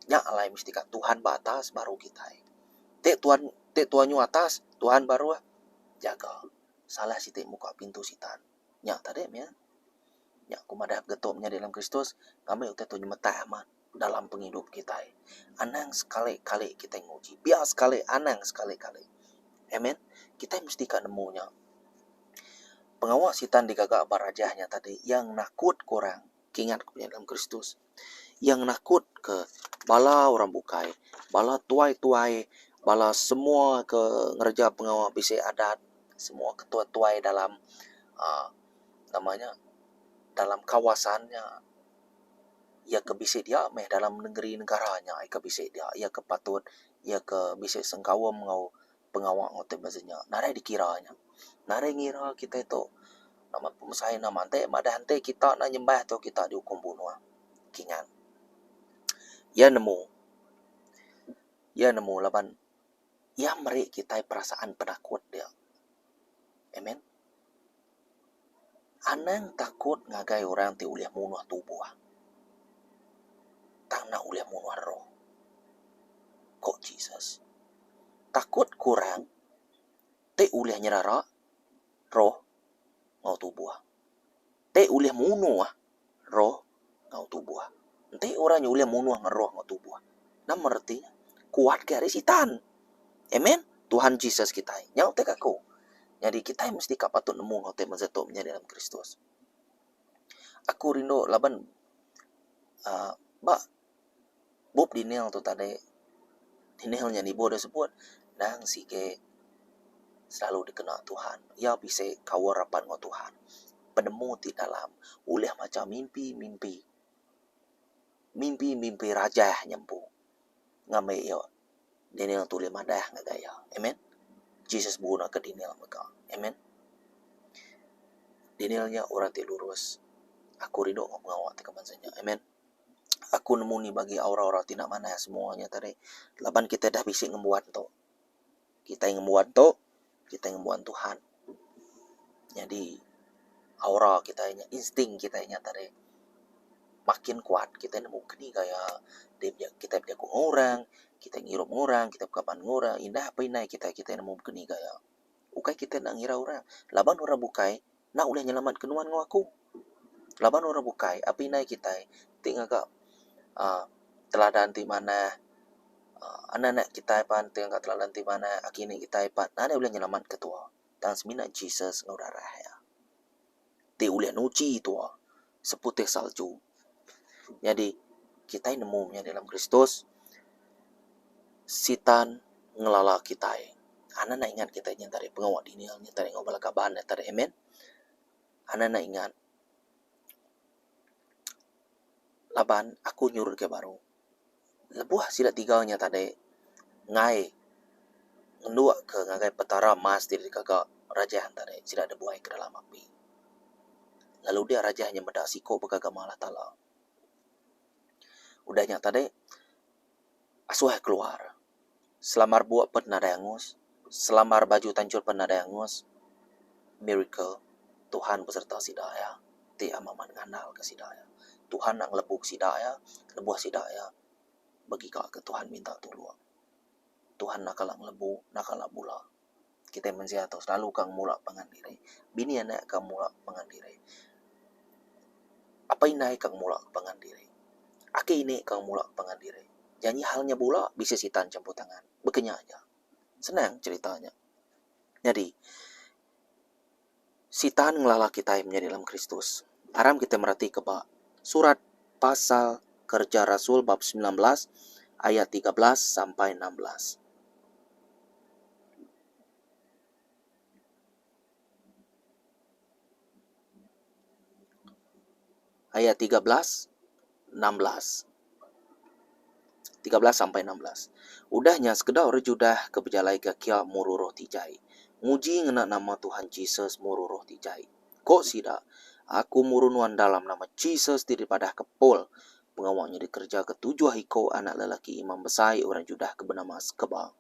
Nya alai mesti kat Tuhan batas baru kita. Tek tuannya atas, Tuhan baru jaga. Salah si muka pintu sitan. Nya tadi ya. Nya kumadah getopnya dalam Kristus, kami utai tu nyemeta aman dalam penghidup kita. Anang sekali-kali kita nguji. Biar sekali, anang sekali-kali. Amen. Kita mesti kat nemunya. Pengawal sitan digagak barajahnya tadi yang nakut kurang. Kingat punya dalam Kristus. Yang nakut ke bala orang bukai, bala tuai-tuai, bala semua ke ngerja pengawal bisi adat, semua ketua tuai dalam dalam kawasannya. Ia ke bisi dia meh dalam negeri negaranya, ia ke bisi dia, ia ke patut, ia ke bisi sengkawam ngau pengawal ngau tebaznya. Narai dikiranya. Narai ngira kita itu nama pemesain nama ante madah ante kita nak nyembah tu kita dihukum bunuh. Kingan. Ya nemu laban. Ya meri kita perasaan penakut dia. Amen. Anang takut ngagai orang ti uliah munuh tubuh. Tang nak uliah munuh roh. Kok Jesus. Takut kurang te uliah nyerara roh ngau tubuh. Te uliah munuh roh ngau tubuh. Ente orangnya ulia munuh ngeroh ngo tubuh. Nah artinya kuat ke hari sitan. Amen. Tuhan Yesus kita. Nyau tek aku. Jadi kita mesti kapatut nemu ngo te menzetomnya dalam Kristus. Aku rindu laban ba Bob dinel tu tadi. Dinelnya ni bodoh sebut. Nang sige selalu dikenal Tuhan. Ya bisa kawarapan ngo Tuhan. Penemu di dalam ulah macam mimpi-mimpi raja nyampu ngamai yo Daniel tulis madah ngagaya. Amen. Jesus buna ke Daniel maka. Amen. Danielnya orang ti lurus. Aku rindu ngawat ke bansanya. Amen. Aku nemu ni bagi aura-aura tidak mana semuanya tadi. Laban kita dah bisa ngembuat tu. Kita yang ngembuat tu, kita yang ngembuat Tuhan. Jadi aura kita nya, insting kita nya tadi makin kuat. Kita nemu kini gaya kita jago orang, kita ngirup orang, kita kapan orang, indah apa inai kita nemu kini gaya. Ukai kita nak ngira orang. Laban orang bukai, nak ulah nyelamat kenuan ngaku. Laban orang bukai, apa inai kita tinggal ke teladan di mana anak-anak kita pan tinggal ke teladan di mana akini kita pan. Nah dia ulah nyelamat ketua. Dan semina Jesus ngaurarah ya. Dia ulah nuci tua seputih salju. Jadi kita nemunya dalam Kristus. Sitan ngelala kita. Anak-anak ingat kita yang tadi pengawat ini, yang tadi ngobrol kaban, tadi amen. Anak-anak ingat. Laban aku nyuruh ke baru. Lebuah sila tiganya tadi ngai ngendua ke ngagai petara emas diri kakak raja tadi sila ada buai ke dalam api. Lalu dia raja hanya medasiko berkagak malah tala. Udahnya tadi asuh keluar. Selamar buat penada yangus, selamar baju tancur penada yangus. Miracle Tuhan beserta sidaya. Ti amaman ngandal ke sidaya. Tuhan nang lebuk sidaya, lebuah sidaya. Bagi kau ke Tuhan minta tolong. Tuhan nakalang lebu, nakalang mula. Kita mensiatau selalu kang mula pangandiri. Bini anak kang mula pangandiri. Apa inai kang mula pangandiri. Ake ini kang mula pangandiri. Janji halnya pula bisa sitan campur tangan. Bekenya aja. Senang ceritanya. Jadi, sitan ngelala kita yang menjadi dalam Kristus. Aram kita merhati ke surat pasal Kerja Rasul bab 19 ayat 13 sampai 16. Ayat 13 sampai 16. Udahnya sekedar judah kebejalai ke kia mururoh tijai. Nguji ngena nama Tuhan Jesus mururoh tijai. Kok sida? Aku murunuan dalam nama Jesus daripada kepol. Pengawalnya dikerja ketujuh hiko anak lelaki imam besai orang judah kebenama skeba.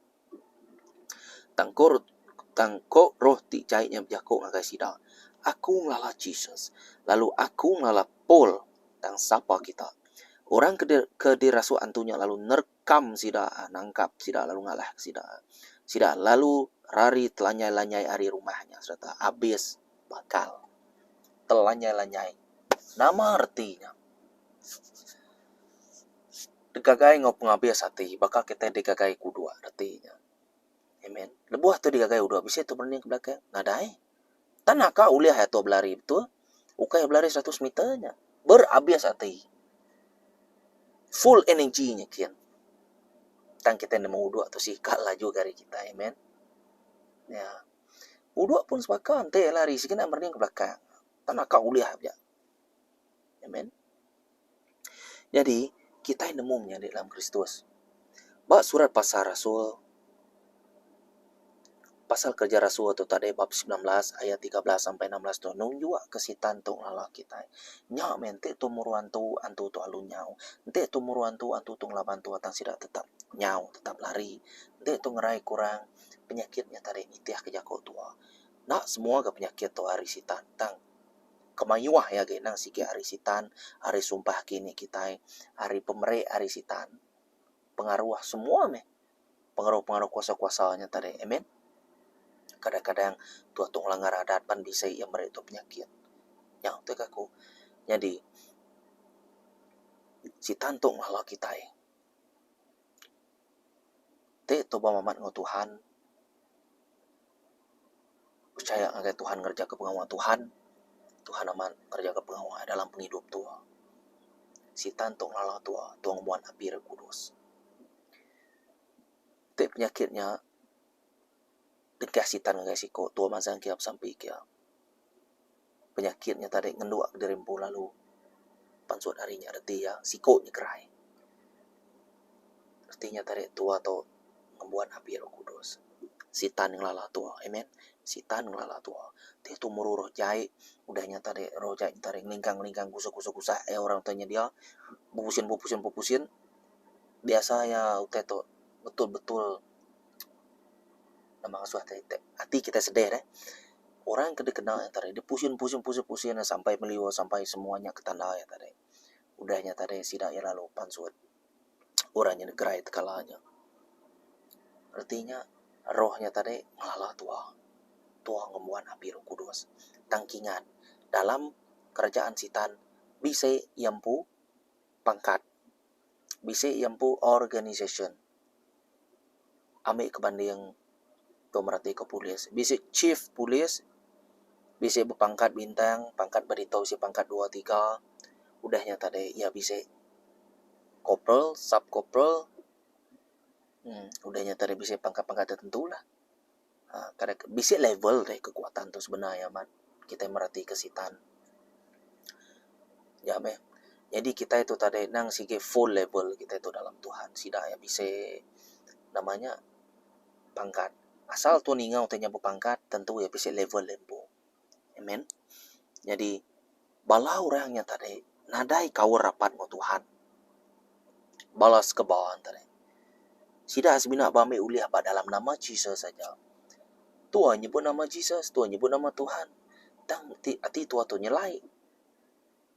Tangkok roh tijainya berjakok ngagai sida. Aku ngelala Jesus. Lalu aku ngelala Paul. Tang sapa kita. Orang kedirasu antunya lalu nerkam sida, nangkap sida lalu ngalah sida. Sida lalu rari telanyai-lanyai ari rumahnya serta habis bakal. Telanyai-lanyai. Nama artinya. Digagai ngopeng habis hati, bakal kita digagai kudua artinya. Amen. Lebuah tu digagai udua, bisa tu berani ke belakang. Nadai. Tanaka uliah itu belari betul. Ukai belari 100 meternya. Berhabis hati. Full energy-nya kian. Tang kita nemu udua tu sikal laju gari kita, amen. Ya. Udua pun sepakan, teh lari sikit nak berani ke belakang. Tanaka uliah aja. Amen. Jadi, kita yang nemunya di dalam Kristus. Bak surat pasal Kerja Rasul tu tadi bab 19 ayat 13 sampai 16 tu nunjuk kesitan tu lala kita. Nya mente tu muruan tu antu tu alun nyau. Ente tu muruan tu antu tu ngelaban tu atang sida tetap nyau, tetap lari. Ente tu ngerai kurang penyakitnya tadi nitiah kejako tua. Nak semua ke penyakit tu hari sitan tang kemayuah ya ge nang sike hari sitan, hari sumpah kini kita, hari pemerek hari sitan. Pengaruh semua meh. Pengaruh kuasa-kuasanya tadi. Amen. Kadang-kadang tua tung langgar adat pan bisa yang mereka penyakit. Yang tu aku. Jadi sitan tok ngala kita te to ba mamat ngo Tuhan percaya ngagai Tuhan ngerja ke pengawal Tuhan aman kerja ke pengawal dalam penghidup tua sitan tok ngala tua tuang muan api Roh Kudus te penyakitnya dekat sitan ngagai siko tua mazang kiap sampai kia penyakitnya tadi ngendua ke dirimpu lalu pansut harinya arti ya siko nyekerai artinya tadi tua atau ngembuan api Roh Kudus sitan ngelala tua amen sitan ngelala tua dia tu muru roh jai udahnya tadi roh jai tadi ngelingkang kusa orang tanya dia pupusin biasa ya udah tu betul nama asuh hati kita sedih orang yang kenal ya tadi dia pusin sampai meliwa sampai semuanya ke tanah ya tadi udahnya tadi sidak ya lalu pansut orangnya negerai tekalanya artinya rohnya tadi ngelala tua ngemuan api Roh Kudus tangkingan dalam kerajaan sitan bisa yampu pangkat bisa yampu organization ambil kebanding pemerhati ke polis bisa chief polis bisa berpangkat bintang pangkat beritau si pangkat 2-3 udahnya tadi ya bisa kopral sub kopral udahnya tadi bisa pangkat tertentu lah karena bisa level deh kekuatan tuh sebenarnya man kita merhati kesitan ya meh jadi kita itu tadi nang sige full level kita itu dalam Tuhan sidak ya bisa namanya pangkat asal tuh ningau tanya berpangkat tentu ya bisa level amen jadi bala orangnya tadi nadai kau rapat mau Tuhan balas ke bawah tadi sidak sebinak bame uliah pada dalam nama Jesus saja Tuhan nyebut nama Jesus Tuhan nyebut nama Tuhan dan hati tua tu nyelai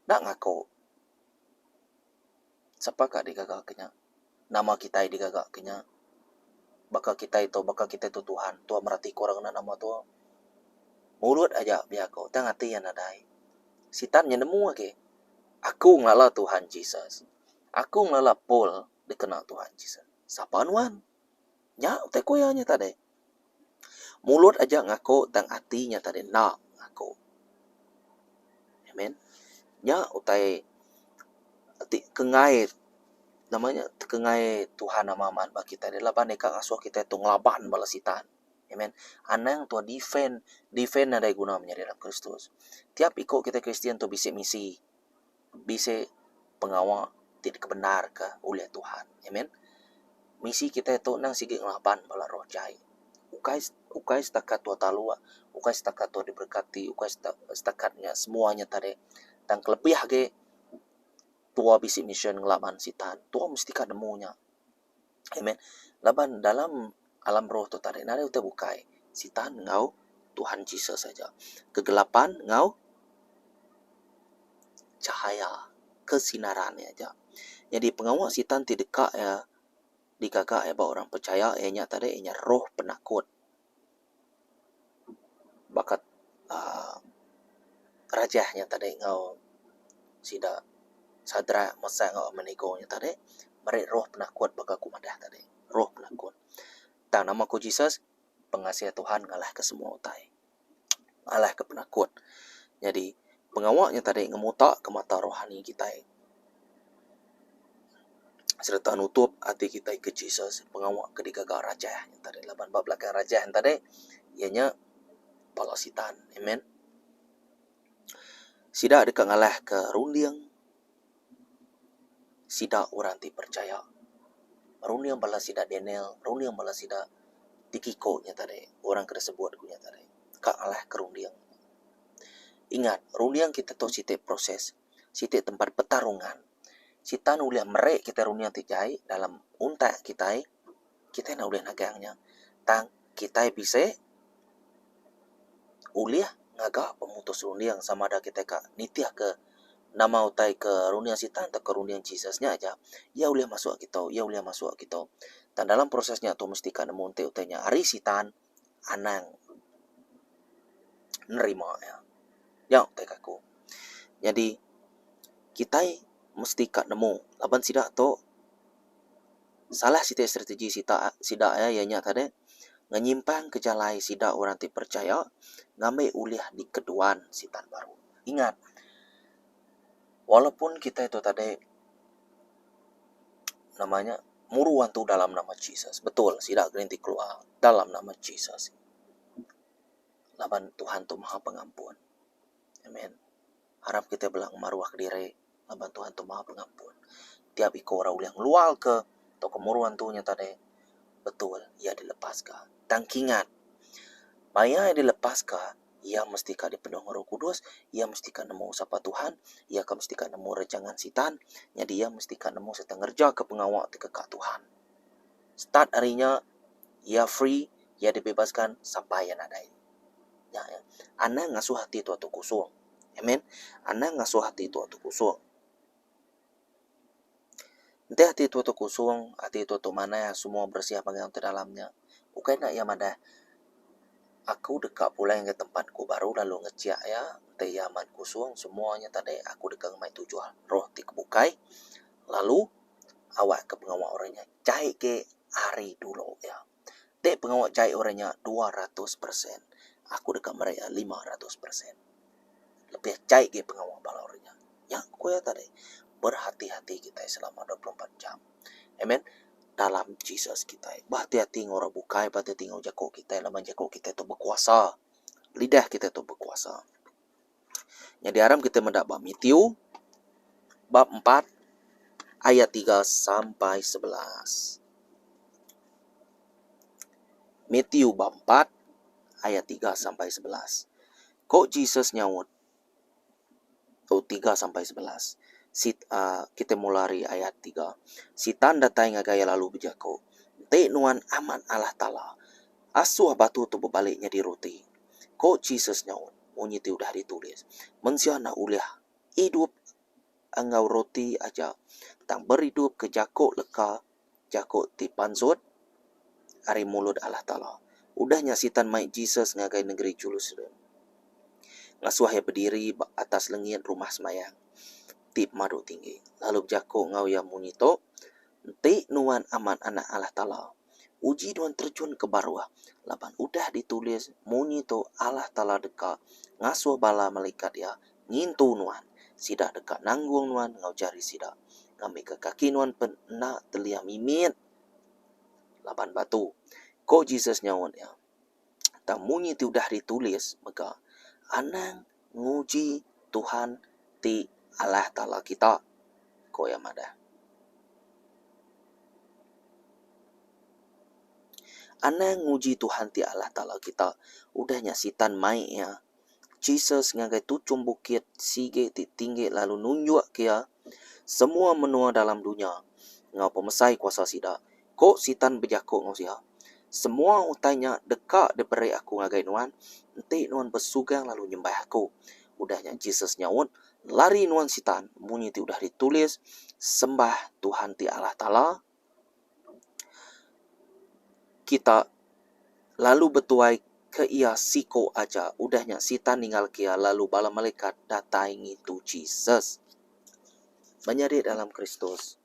nak ngaku siapakah digagaknya nama kita digagaknya bakal kita itu Tuhan Tuhan merhati korang nama Tuhan mulut aja biar kau tang hati yang nadai sitan nemu ke aku ngelala Tuhan Jesus aku ngelala Paul dikenal Tuhan Jesus sapaan wan ya utai koyanya tadi mulut aja ngaku tang hatinya tadi nak ngaku amen ya utai kengai namanya kengai Tuhan nama man bagi kita adalah baneka asuh kita itu ngelaban balas sitan amen anang tua defend ada guna menjadi dalam Kristus tiap ikut kita Kristen tu bisa misi bisa pengawal tidak kebenar ke oleh Tuhan amen misi kita itu nang sige ngelaban bala roh jai ukai setakat tua talua ukai setakat tua diberkati ukai setakatnya semuanya tadi dan kelebih ge tua bisi mission ngelaban sitan tua mesti kan nemunya amen laban dalam alam roh tu tadi nare uta bukai sitan ngau Tuhan Jesus saja kegelapan ngau cahaya kesinarannya aja jadi pengawal sitan tidak ya dikagak ya bahwa orang percaya nya tadi nya roh penakut bakat rajahnya tadi ngau sida sadra masa ngau menikonya tadi mereka roh penakut bakal kumadah tadi roh penakut dan nama ku Jesus pengasih Tuhan ngalah ke semua utai ngalah ke penakut jadi pengawalnya tadi ngemutak ke mata rohani kita serta nutup hati kita ke Jesus pengawal ke digagak raja yang tadi laban bablakan raja yang tadi ianya palasitan amen sida dekat ngalah ke rundiang sida orang ti percaya rundiang balas sida Daniel rundiang balas sida Tikiko nya tadi orang kena sebut kunya tadi kak ngalah ke rundiang ingat rundiang kita tu siti proses siti tempat pertarungan sitan uliah merek kita rundiang tijai dalam unta kita nak uliah nagangnya tang kita bisa uliah ngaga pemutus rundiang sama ada kita ka nitiah ke nama utai ke rundiang sitan atau ke rundiang Jesusnya aja ya uliah masuk kita dan dalam prosesnya tu mesti kan monte utainya hari sitan anang nerima ya utai kaku jadi kita mesti kat nemu. Laban sidak to salah sita strategi sidak ya ianya tadi ngenyimpang kejalai sidak orang ti percaya ngambil uliah di keduan sitan baru. Ingat, walaupun kita itu tadi namanya muruan tu dalam nama Jesus. Betul, sidak gerinti keluar dalam nama Jesus. Laban Tuhan tu maha pengampun. Amin. Harap kita belang maruah diri. Laban Tuhan tu maha pengampun. Tiap iko orang uliang lual ke atau kemuruan tu nya tadi. Betul, ia dilepaskan. Tangkingan. Maya yang dilepaskan, ia mesti ka dipenuh Roh Kudus, ia mesti ka nemu sapa Tuhan, ia ka mesti ka nemu rejangan sitan, jadi ia mesti ka nemu serta ngerja ke pengawak ke Tuhan. Start harinya, ia free, ia dibebaskan sampai yang ada ini. Ya. Ana ngasuh hati tu atu kusung. Amen. Ana ngasuh hati tu atu kusung. Nanti hati itu kusung, hati itu mana semua bersih apa yang terdalamnya. Bukan nak yang mana aku dekat pula yang ke tempatku baru lalu ngeciak ya, te yaman kusung semuanya tadi aku dekat mai tujuan roh ti kebukai. Lalu awak ke pengawak orangnya cai ke hari dulu ya. Te pengawak cai orangnya 200%. Aku dekat mereka 500%. Lebih cai ke pengawak bala orangnya. Yang aku ya tadi berhati-hati kita selama 24 jam. Amen. Dalam Jesus kita. Berhati-hati ngora bukai, berhati-hati ngora jago kita. Lama jago kita itu berkuasa. Lidah kita itu berkuasa. Yang diharam kita mendapat Matius bab 4 ayat 3 sampai 11. Matius bab 4 ayat 3 sampai 11. Kok Jesus nyaut? 3 sampai 11. Kita mulai ayat 3. Sitan datang ngagaya lalu berjako. Te nuan aman Allah Ta'ala. Asuh batu tu berbaliknya di roti. Kok Jesus nyaut? Bunyi tu udah ditulis. Manusia nak uliah hidup engau roti aja. Tang berhidup ke jakok leka. Jakok ti pansut. Hari mulut Allah Ta'ala. Udahnya sitan mai Jesus ngagai negeri Jerusalem. Ngasuh ya berdiri atas lengit rumah semayang. Tip madu tinggi. Lalu jakok ngau ya munito. Te nuan aman anak Allah Ta'ala. Uji nuan terjun ke baruah. Laban udah ditulis munito Allah Ta'ala dekat. Ngasuh bala malaikat ya. Ngintu nuan. Sidak dekat nanggung nuan ngau jari sidak. Ngambil ke kaki nuan pena telia mimit. Laban batu. Kok Jesus nyawon ya. Tak munyi tu udah ditulis. Maka anang nguji Tuhan ti Allah Ta'ala kita. Kau yang ada. Anang nguji Tuhan ti Allah Ta'ala kita. Udahnya sitan mai ya. Jesus ngagai tucum bukit. Sige ti tinggi lalu nunjuk kia. Semua menua dalam dunia. Ngau pemesai kuasa sida. Kok sitan berjakuk ngau sia. Semua utainya dekat diberi aku ngagai nuan. Nanti nuan bersugang lalu nyembah aku. Udahnya Jesus nyawut. Lari nuan sitan. Bunyi ti udah ditulis. Sembah Tuhan ti Allah Ta'ala. Kita lalu betuai ke ia siko aja. Udahnya sitan ninggal kia. Lalu bala malaikat datangi tu Jesus. Menjadi dalam Kristus.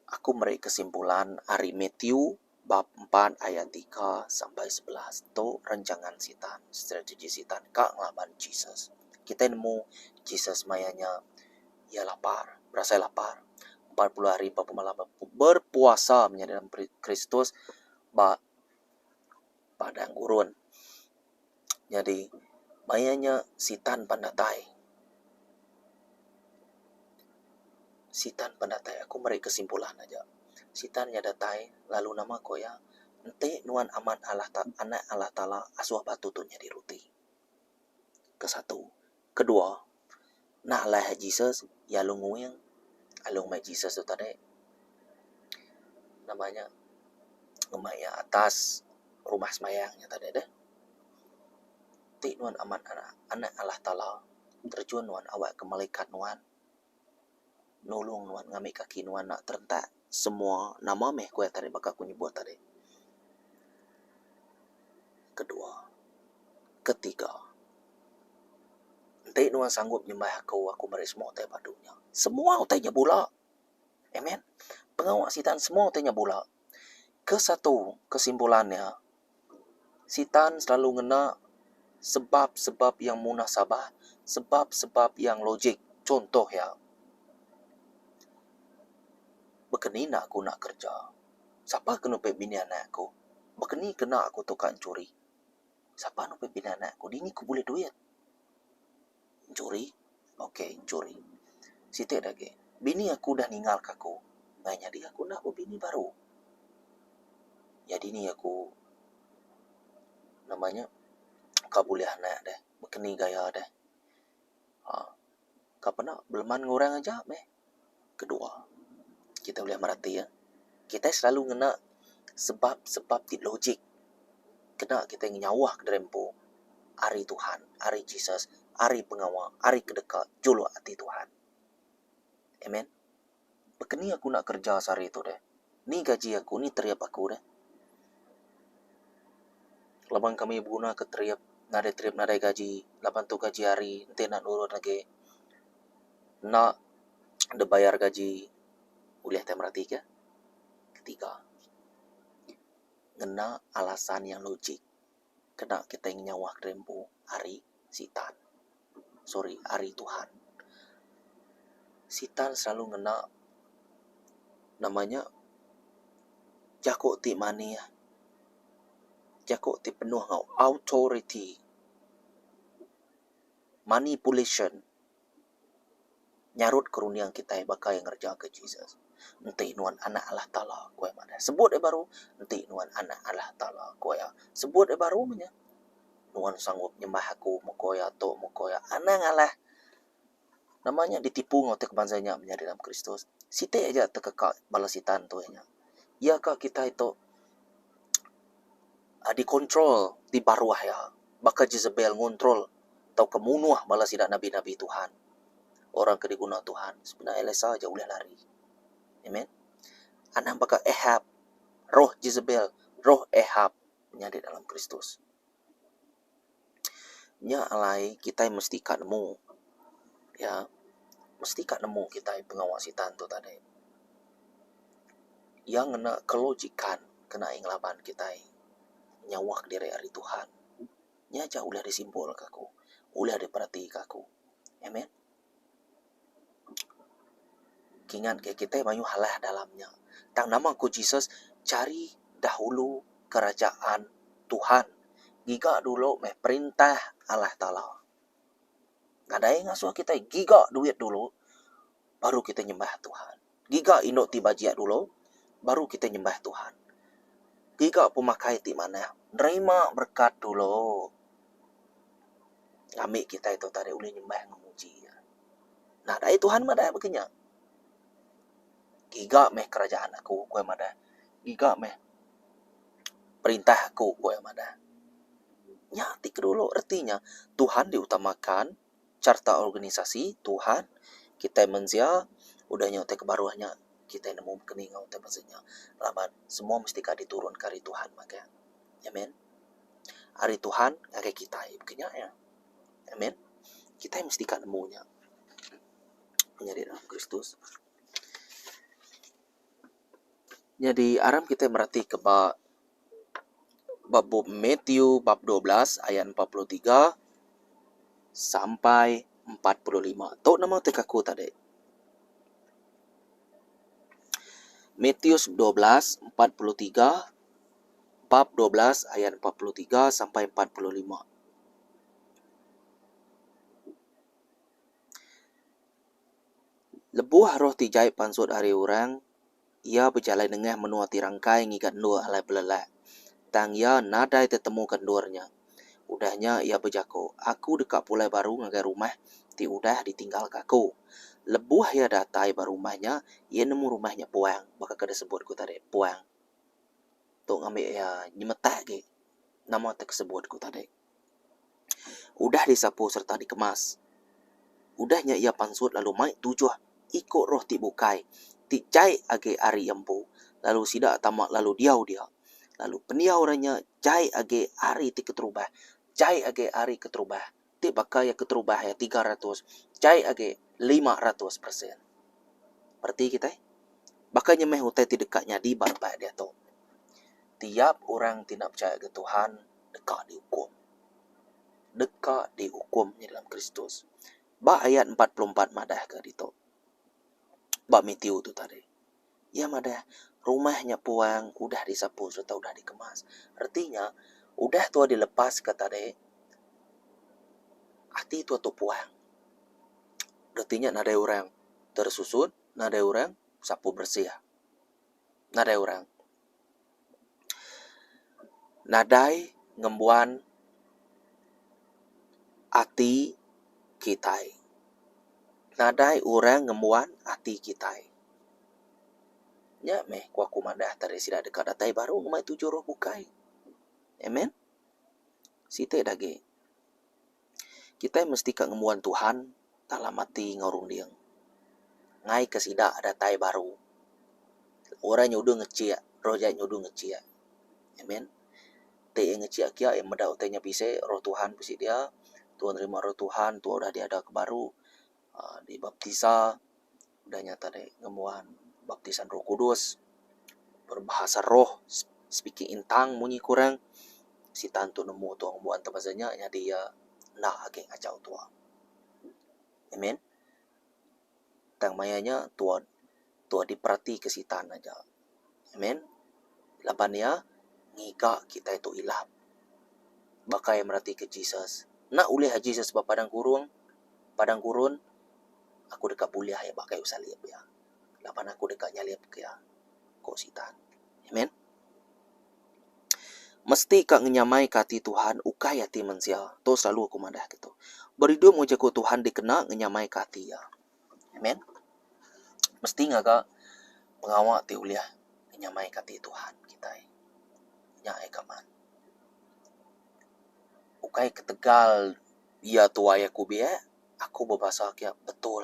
Aku meri kesimpulan hari Matius bab 4 ayat 3 sampai 11. Itu rancangan sitan, strategi sitan kak ngelaban Jesus. Kita nemu Jesus mayanya ia lapar, berasa lapar. 40 hari 40 malam berpuasa menjadi dalam Kristus padang gurun. Jadi mayanya sitan pandatai. Sitan pendatai, aku meri kesimpulan aja. Sitan nya datai, lalu nama ko ya. Ente nuan aman Allah anak Allah Ta'ala asuh batu tu nya diruti. Kesatu. Kedua, nah Allah Jesus, ya lunguing, alung mai Jesus tu tadi. Namanya, ngemaya atas rumah semayangnya tadi deh. Ti nuan aman anak Allah Ta'ala. Terjun nuan awak ke malaikat nuan. Nulung nuan ngambil kaki nuan nak terentak semua nama meh kue tadi bakal aku nyebut tadi. Kedua, ketiga, Nanti Tuhan sanggup nyembah aku beri semua utai padunya. Semua utainya bola. Amen. Pengawal setan semua utainya bola. Kesatu kesimpulannya, setan selalu ngena sebab-sebab yang munasabah, sebab-sebab yang logik. Contoh ya, begini nak aku nak kerja. Siapa kena bini anak aku? Begini kena aku tukang curi. Siapa nak bini anak aku? Dini aku boleh duit. Curi? Okey, curi. Situ lagi. Bini aku dah ninggal aku. Nggak jadi aku nak bini baru. Jadi ni aku namanya kau boleh anak deh. Begini gaya deh. Kau pernah beleman ngorang aja meh. Kedua, kita boleh merhati ya. Kita selalu ngena sebab-sebab di logik. Kena kita nyawah ke rempo. Hari Tuhan, hari Jesus, hari pengawal, hari kedekat, jolo hati Tuhan. Amen. Begini aku nak kerja sehari itu deh. Ni gaji aku, ni teriap aku deh. Labang kami guna ke teriap, nada gaji, laban tu gaji hari, nanti nak nurut lagi. Nak dibayar gaji, boleh kita merhati ke? Ketiga, ngena alasan yang logik. Kena kita ingin nyawah rempo hari setan. Hari Tuhan. Setan selalu ngena namanya jakok ti mani ya. Jakok ti penuh ngau authority. Manipulation. Nyarut kerunian kita bakal yang ngerja ke Jesus. Nanti nuan anak Allah Ta'ala kue mana. Sebut baru. Nanti nuan anak Allah Ta'ala kue ya. Sebut baru punya. Nuan sanggup nyembah aku. Mukoya to mukoya. Anak Allah. Namanya ditipu ngotek bansanya menjadi dalam Kristus. Siti aja terkekak balas setan tu nya. Ya kak kita itu dikontrol di baruah ya. Bakal Jezebel ngontrol. Atau kemunuh balas tidak nabi-nabi Tuhan. Orang ke diguna Tuhan. Sebenarnya elesa aja boleh lari. Amen. Anak bakal Ahab. Roh Jezebel. Roh Ahab. Menjadi dalam Kristus. Nya alai kita mesti nemu. Ya. Mesti nemu kita pengawal setan tu tadi. Yang kena kelojikan. Kena inglaban kita. Nyawak diri hari Tuhan. Nya aja ulah disimpul kaku. Ulah diperhati kaku. Amen. Kingan ke kita mayu halah dalamnya. Tang nama ku Jesus, cari dahulu kerajaan Tuhan. Giga dulu meh perintah Allah Ta'ala. Ada yang ngasuh kita giga duit dulu, baru kita nyembah Tuhan. Giga indok tiba jia dulu, baru kita nyembah Tuhan. Giga pemakai ti mana, nerima berkat dulu. Ambil kita itu tadi boleh nyembah memuji. Nah, dari Tuhan mah dah begini. Giga meh kerajaan aku, kue mada. Giga meh perintah aku, kue mada. Nyatik dulu artinya Tuhan diutamakan, carta organisasi Tuhan, kita menzia, udah nyotek kebaruahnya, kita nemu kening ngotek maksudnya. Laban semua mesti diturun ke hari Tuhan maka. Amen. Hari Tuhan ngake kita begini ya. Amen. Kita mesti nemunya. Menjadi dalam Kristus. Jadi aram kita merhati ke bab Matthew bab 12 ayat 43 sampai 45. Tok nama tekaku tadi. Matthew 12 43 bab 12 ayat 43 sampai 45. Lebuh roh tijai pansut hari orang, ia berjalan dengan menuati rangkai ngikat dua alai belelak. Tang ia nadai tetemu kendurnya. Udahnya ia berjako. Aku dekat pulai baru ngagai rumah, ti udah ditinggal kaku. Lebuh ia datai baru rumahnya, ia nemu rumahnya puang. Bakal kada sebut ku tadi, puang. Tok ngambil ya nyemetak ke. Nama tersebut ku tadi. Udah disapu serta dikemas. Udahnya ia pansut lalu maik tujuh. Ikut roh ti bukai. Ti cai age ari empu. Lalu sidak tamak lalu diau dia. Lalu peniau orangnya cai age ari ti keterubah. Cai age ari keterubah. Ti nanti bakal ya keterubah ya 300, cai age 500%. Berarti kita bakal nyemeh utai ti dekatnya di barba dia tu. Tiap orang tidak percaya ke Tuhan, dekat dihukum. Dekat dihukum dalam Kristus. Ba ayat 44 madah ke dito. Ba Mitiu tu tadi. Ya madah, rumahnya puang udah disapu serta udah dikemas. Artinya, udah tua dilepas ke tadi. Hati tua tu puang. Artinya nada orang tersusut, nada orang sapu bersih. Nada orang nadai ngembuan ati kitai. Nadai orang ngembuan ati kitai. Ya meh kuaku madah tadi sida dekat datai baru ngumai 7 roh bukai. Amen. Site dage. Kita mesti ka ngembuan Tuhan dalam hati ngorundiang. Ngai ke sida datai baru. Orang nyudu ngecia, roh jai nyudu ngecia. Amen. Te ngecia kia yang meda utainya pise roh Tuhan pisi dia. Tuhan terima roh Tuhan, Tuhan udah diada ke baru. Di baptisa udah nyata deh ngemuan baptisan Roh Kudus, berbahasa roh, speaking in tongue munyi kurang si tantu nemu tuang buan tebazanya nya dia nah ageng acau tua. Amen. Tang mayanya tua diperhati ke si tan aja. Amen. Labannya ngiga kita itu ilap. Bakai merhati ke Jesus. Nak ulih Jesus ba padang gurun, aku dekat buliah ya bakai usah liap ya. Lapan aku dekat nyaliap ke ya. Kok sitan. Amen. Mesti kak ngenyamai kati Tuhan ukai hati manusia. Tu selalu aku madah gitu. Beridu mau jago Tuhan dikena ngenyamai kati ya. Amen. Mesti nggak kak pengawak ti uliah ngenyamai kati Tuhan kita. Nyai kaman. Ukai ketegal ya tua ya kubia. Aku berbahasa kia betul.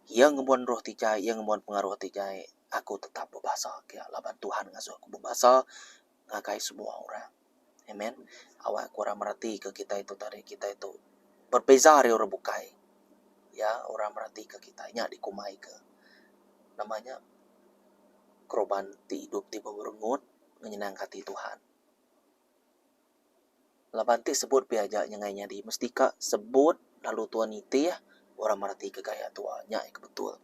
Yang ngebuan roh tijai, yang ngebuan pengaruh tijai. Aku tetap berbahasa kia. Laban Tuhan ngasuh aku berbahasa. Ngakai semua orang. Amen. Awak kurang merhati ke kita itu tadi. Kita itu berbeza dari orang bukai. Ya, orang merhati ke kita. Nya dikumai ke. Namanya korban ti hidup ti berengut. Menyenang hati Tuhan. Labanti sebut biaja nyangainya di. Mestika sebut lalu Tuhan itu ya. Orang merhati ke gaya tua. Nya betul.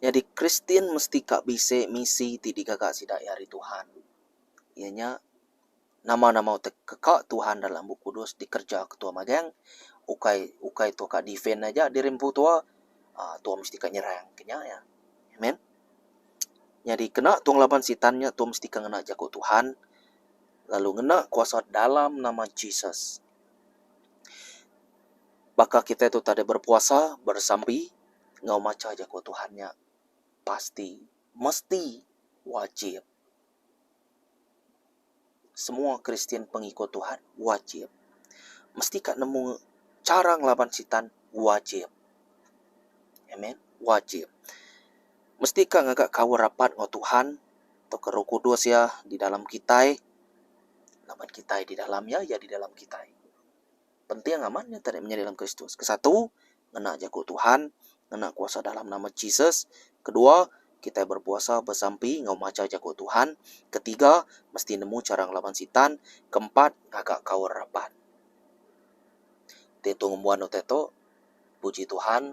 Jadi Kristen mesti kak bisa misi ti digagak sidak hari Tuhan. Ianya nama-nama kekak Tuhan dalam buku kudus dikerja ketua magang. Ukai tu kak defend aja dirempu tua. Tua mesti kak nyerang kenya ya. Amen. Jadi kena tuang laban sitannya tua mesti kak ngena jago Tuhan. Lalu ngena kuasa dalam nama Jesus. Baka kita itu tadi berpuasa, bersambi, ngau maca jago Tuhannya. Pasti, mesti, wajib. Semua Kristen pengikut Tuhan wajib. Mesti kak nemu cara ngelaban sitan wajib. Amen. Wajib. Mesti kak ngagak kau rapat ngau Tuhan. Atau ke Roh Kudus ya di dalam kita. Laban kita di dalamnya ya di dalam kita. Penting amannya tadi menjadi dalam Kristus. Kesatu, ngena jago Tuhan. Ngena kuasa dalam nama Jesus. Kedua, kita berpuasa bersampi ngau maca jago Tuhan. Ketiga, mesti nemu cara ngelawan sitan. Keempat, ngagak kau rapat. Teto ngembuan teto, puji Tuhan,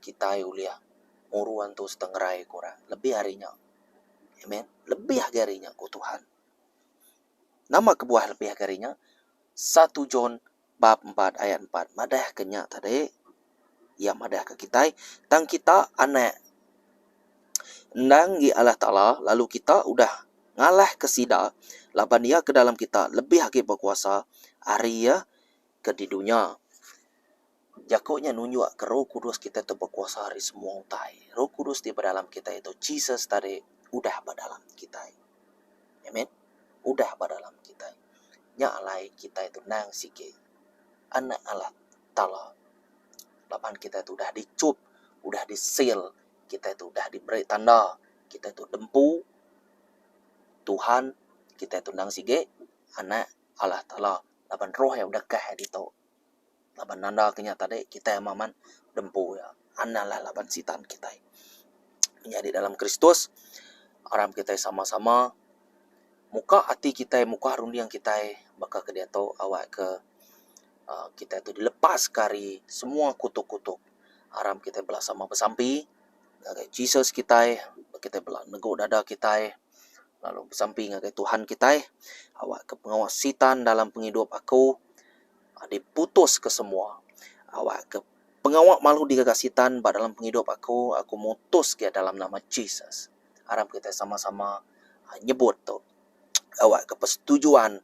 kita uliah muruan tu setengah kurang. Lebih harinya. Amen. Lebih harinya ku Tuhan. Nama kebuah lebih harinya 1 John bab 4 ayat 4. Madah kenya tadi. Ya madah ke kita. Tang kita anak. Nang gi Allah Ta'ala. Lalu kita udah ngalah ke sida. Laban dia ke dalam kita. Lebih lagi berkuasa. Hari ya ke di dunia. Jakoknya nunjuk ke Roh Kudus kita itu berkuasa hari semua utai. Roh Kudus di dalam kita itu. Jesus tadi udah dalam kita. Amen. Udah dalam kita. Nya alai kita itu nang sike. Anak Allah Ta'ala. Lapan kita itu udah dicup, udah disil, kita itu udah diberi tanda, kita itu dempu Tuhan, kita itu nang sige anak Allah Ta'ala. laban roh yang udah kah di to laban nanda kenyata dek kita yang maman dempu ya analah laban sitan kita menjadi dalam Kristus aram kita sama-sama muka hati kita muka harundi yang kita baka ke dia to awak ke kita itu dilepas kari semua kutuk-kutuk aram kita belah sama bersampi ngagai Jesus kita belah nego dada kita lalu bersampi ngagai Tuhan kita awak ke pengawasitan dalam penghidup aku diputus ke semua awak ke pengawak malu digagasitan dalam penghidup aku mutus ke dalam nama Jesus aram kita sama-sama nyebut tu awak ke persetujuan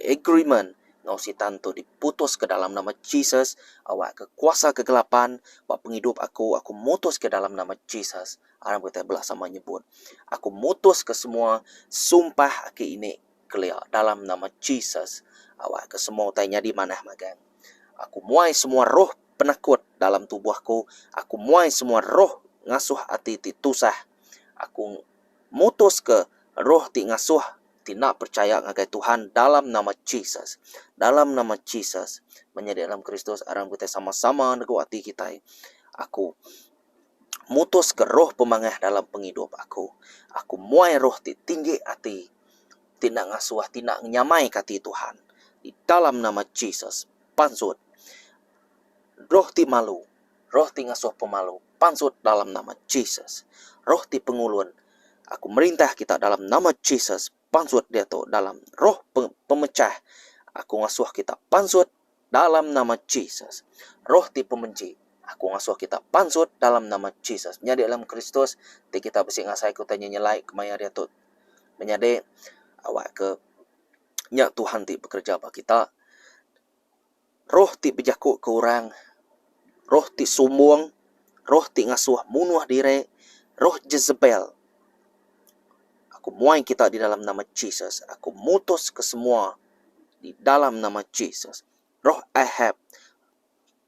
agreement ngausitan tu diputus ke dalam nama Jesus awak ke kuasa kegelapan buat penghidup aku mutus ke dalam nama Jesus aram kita belah sama nyebut aku mutus ke semua sumpah aki ini kelia dalam nama Jesus awak ke semua tanya di mana magang aku muai semua roh penakut dalam tubuhku aku muai semua roh ngasuh hati titusah aku mutus ke roh ti ngasuh tidak percaya ngagai Tuhan dalam nama Jesus. Dalam nama Jesus. Menjadi dalam Kristus. Aram kita sama-sama nego hati kita. Aku mutus ke roh pemangah dalam penghidup aku. Aku muai roh ti tinggi hati. Tidak ngasuh, tidak nyamai kati Tuhan. Di dalam nama Jesus. Pansut. Roh ti malu. Roh ti ngasuh pemalu. Pansut dalam nama Jesus. Roh ti pengulun. Aku merintah kita dalam nama Jesus. Pansut dia tu dalam roh pemecah. Aku ngasuh kita pansut dalam nama Jesus. Roh ti pembenci. Aku ngasuh kita pansut dalam nama Jesus. Menjadi dalam Kristus. Ti kita besi ngasai ku tanya nyelai kemaya dia tu. Menjadi awak ke nyak Tuhan ti bekerja bagi kita. Roh ti bejakuk ke orang. Roh ti sumbung. Roh ti ngasuh munuh diri. Roh Jezebel. Aku muai kita di dalam nama Jesus. Aku mutus ke semua di dalam nama Jesus. Roh Ahab.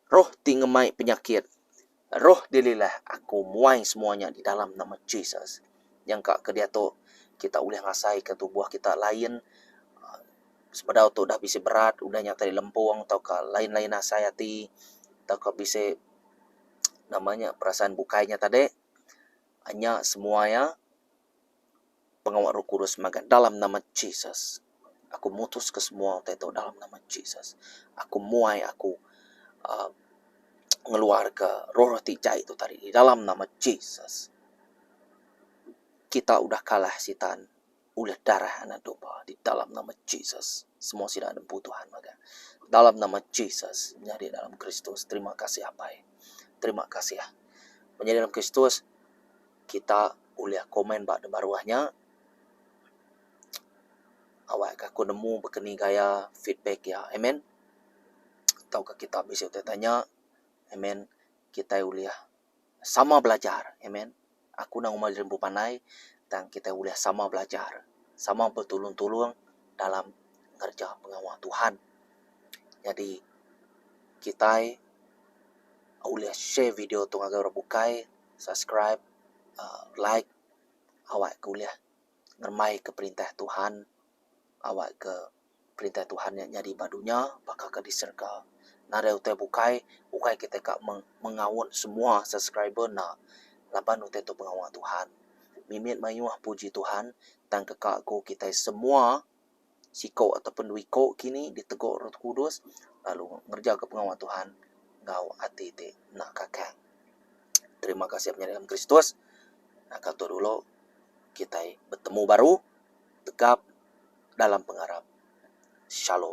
Roh tingemai penyakit. Roh dililah. Aku muai semuanya di dalam nama Jesus. Yang kak ke dia tu kita boleh ngasai ke tubuh kita lain. Sebenarnya tu dah bisa berat. Udah nyata di lempung. Atau ke lain-lain asai hati. Atau ke bisa namanya perasaan bukainya tadi. Hanya semuanya. Pengawal Roh Kudus makan dalam nama Jesus. Aku mutus ke semua itu dalam nama Jesus. Aku muai aku ngeluar ke roh tica itu tadi di dalam nama Jesus. Kita udah kalah sitan oleh darah anak domba di dalam nama Jesus. Semua sudah ada Tuhan maka dalam nama Jesus menjadi dalam Kristus. Terima kasih apa ya? Terima kasih ya. Menjadi dalam Kristus kita oleh komen bak baruahnya. Awak aku nemu berkeni gaya feedback ya. Amen. Tahukah kita bisa tanya. Amen. Kita uliah sama belajar. Amen. Aku nang umat rembu panai dan kita uliah sama belajar. Sama bertulung-tulung dalam kerja pengawal Tuhan. Jadi kita uliah share video tu agar bukai, subscribe, like awak uliah ngermai ke perintah Tuhan. Awak ke perintah Tuhan yang jadi badunya bakal ke diserga. Nada utai bukai kita kak mengawun semua subscriber na laban utai tu pengawal Tuhan. Mimit mayuah puji Tuhan dan kekakku kita semua siko ataupun wiko kini diteguk Roh Kudus lalu ngerja ke pengawal Tuhan ngau hati te nak kakak. Terima kasih menjadi dalam Kristus. Nah kata dulu kita bertemu baru tegap dalam pengharap. Shalom.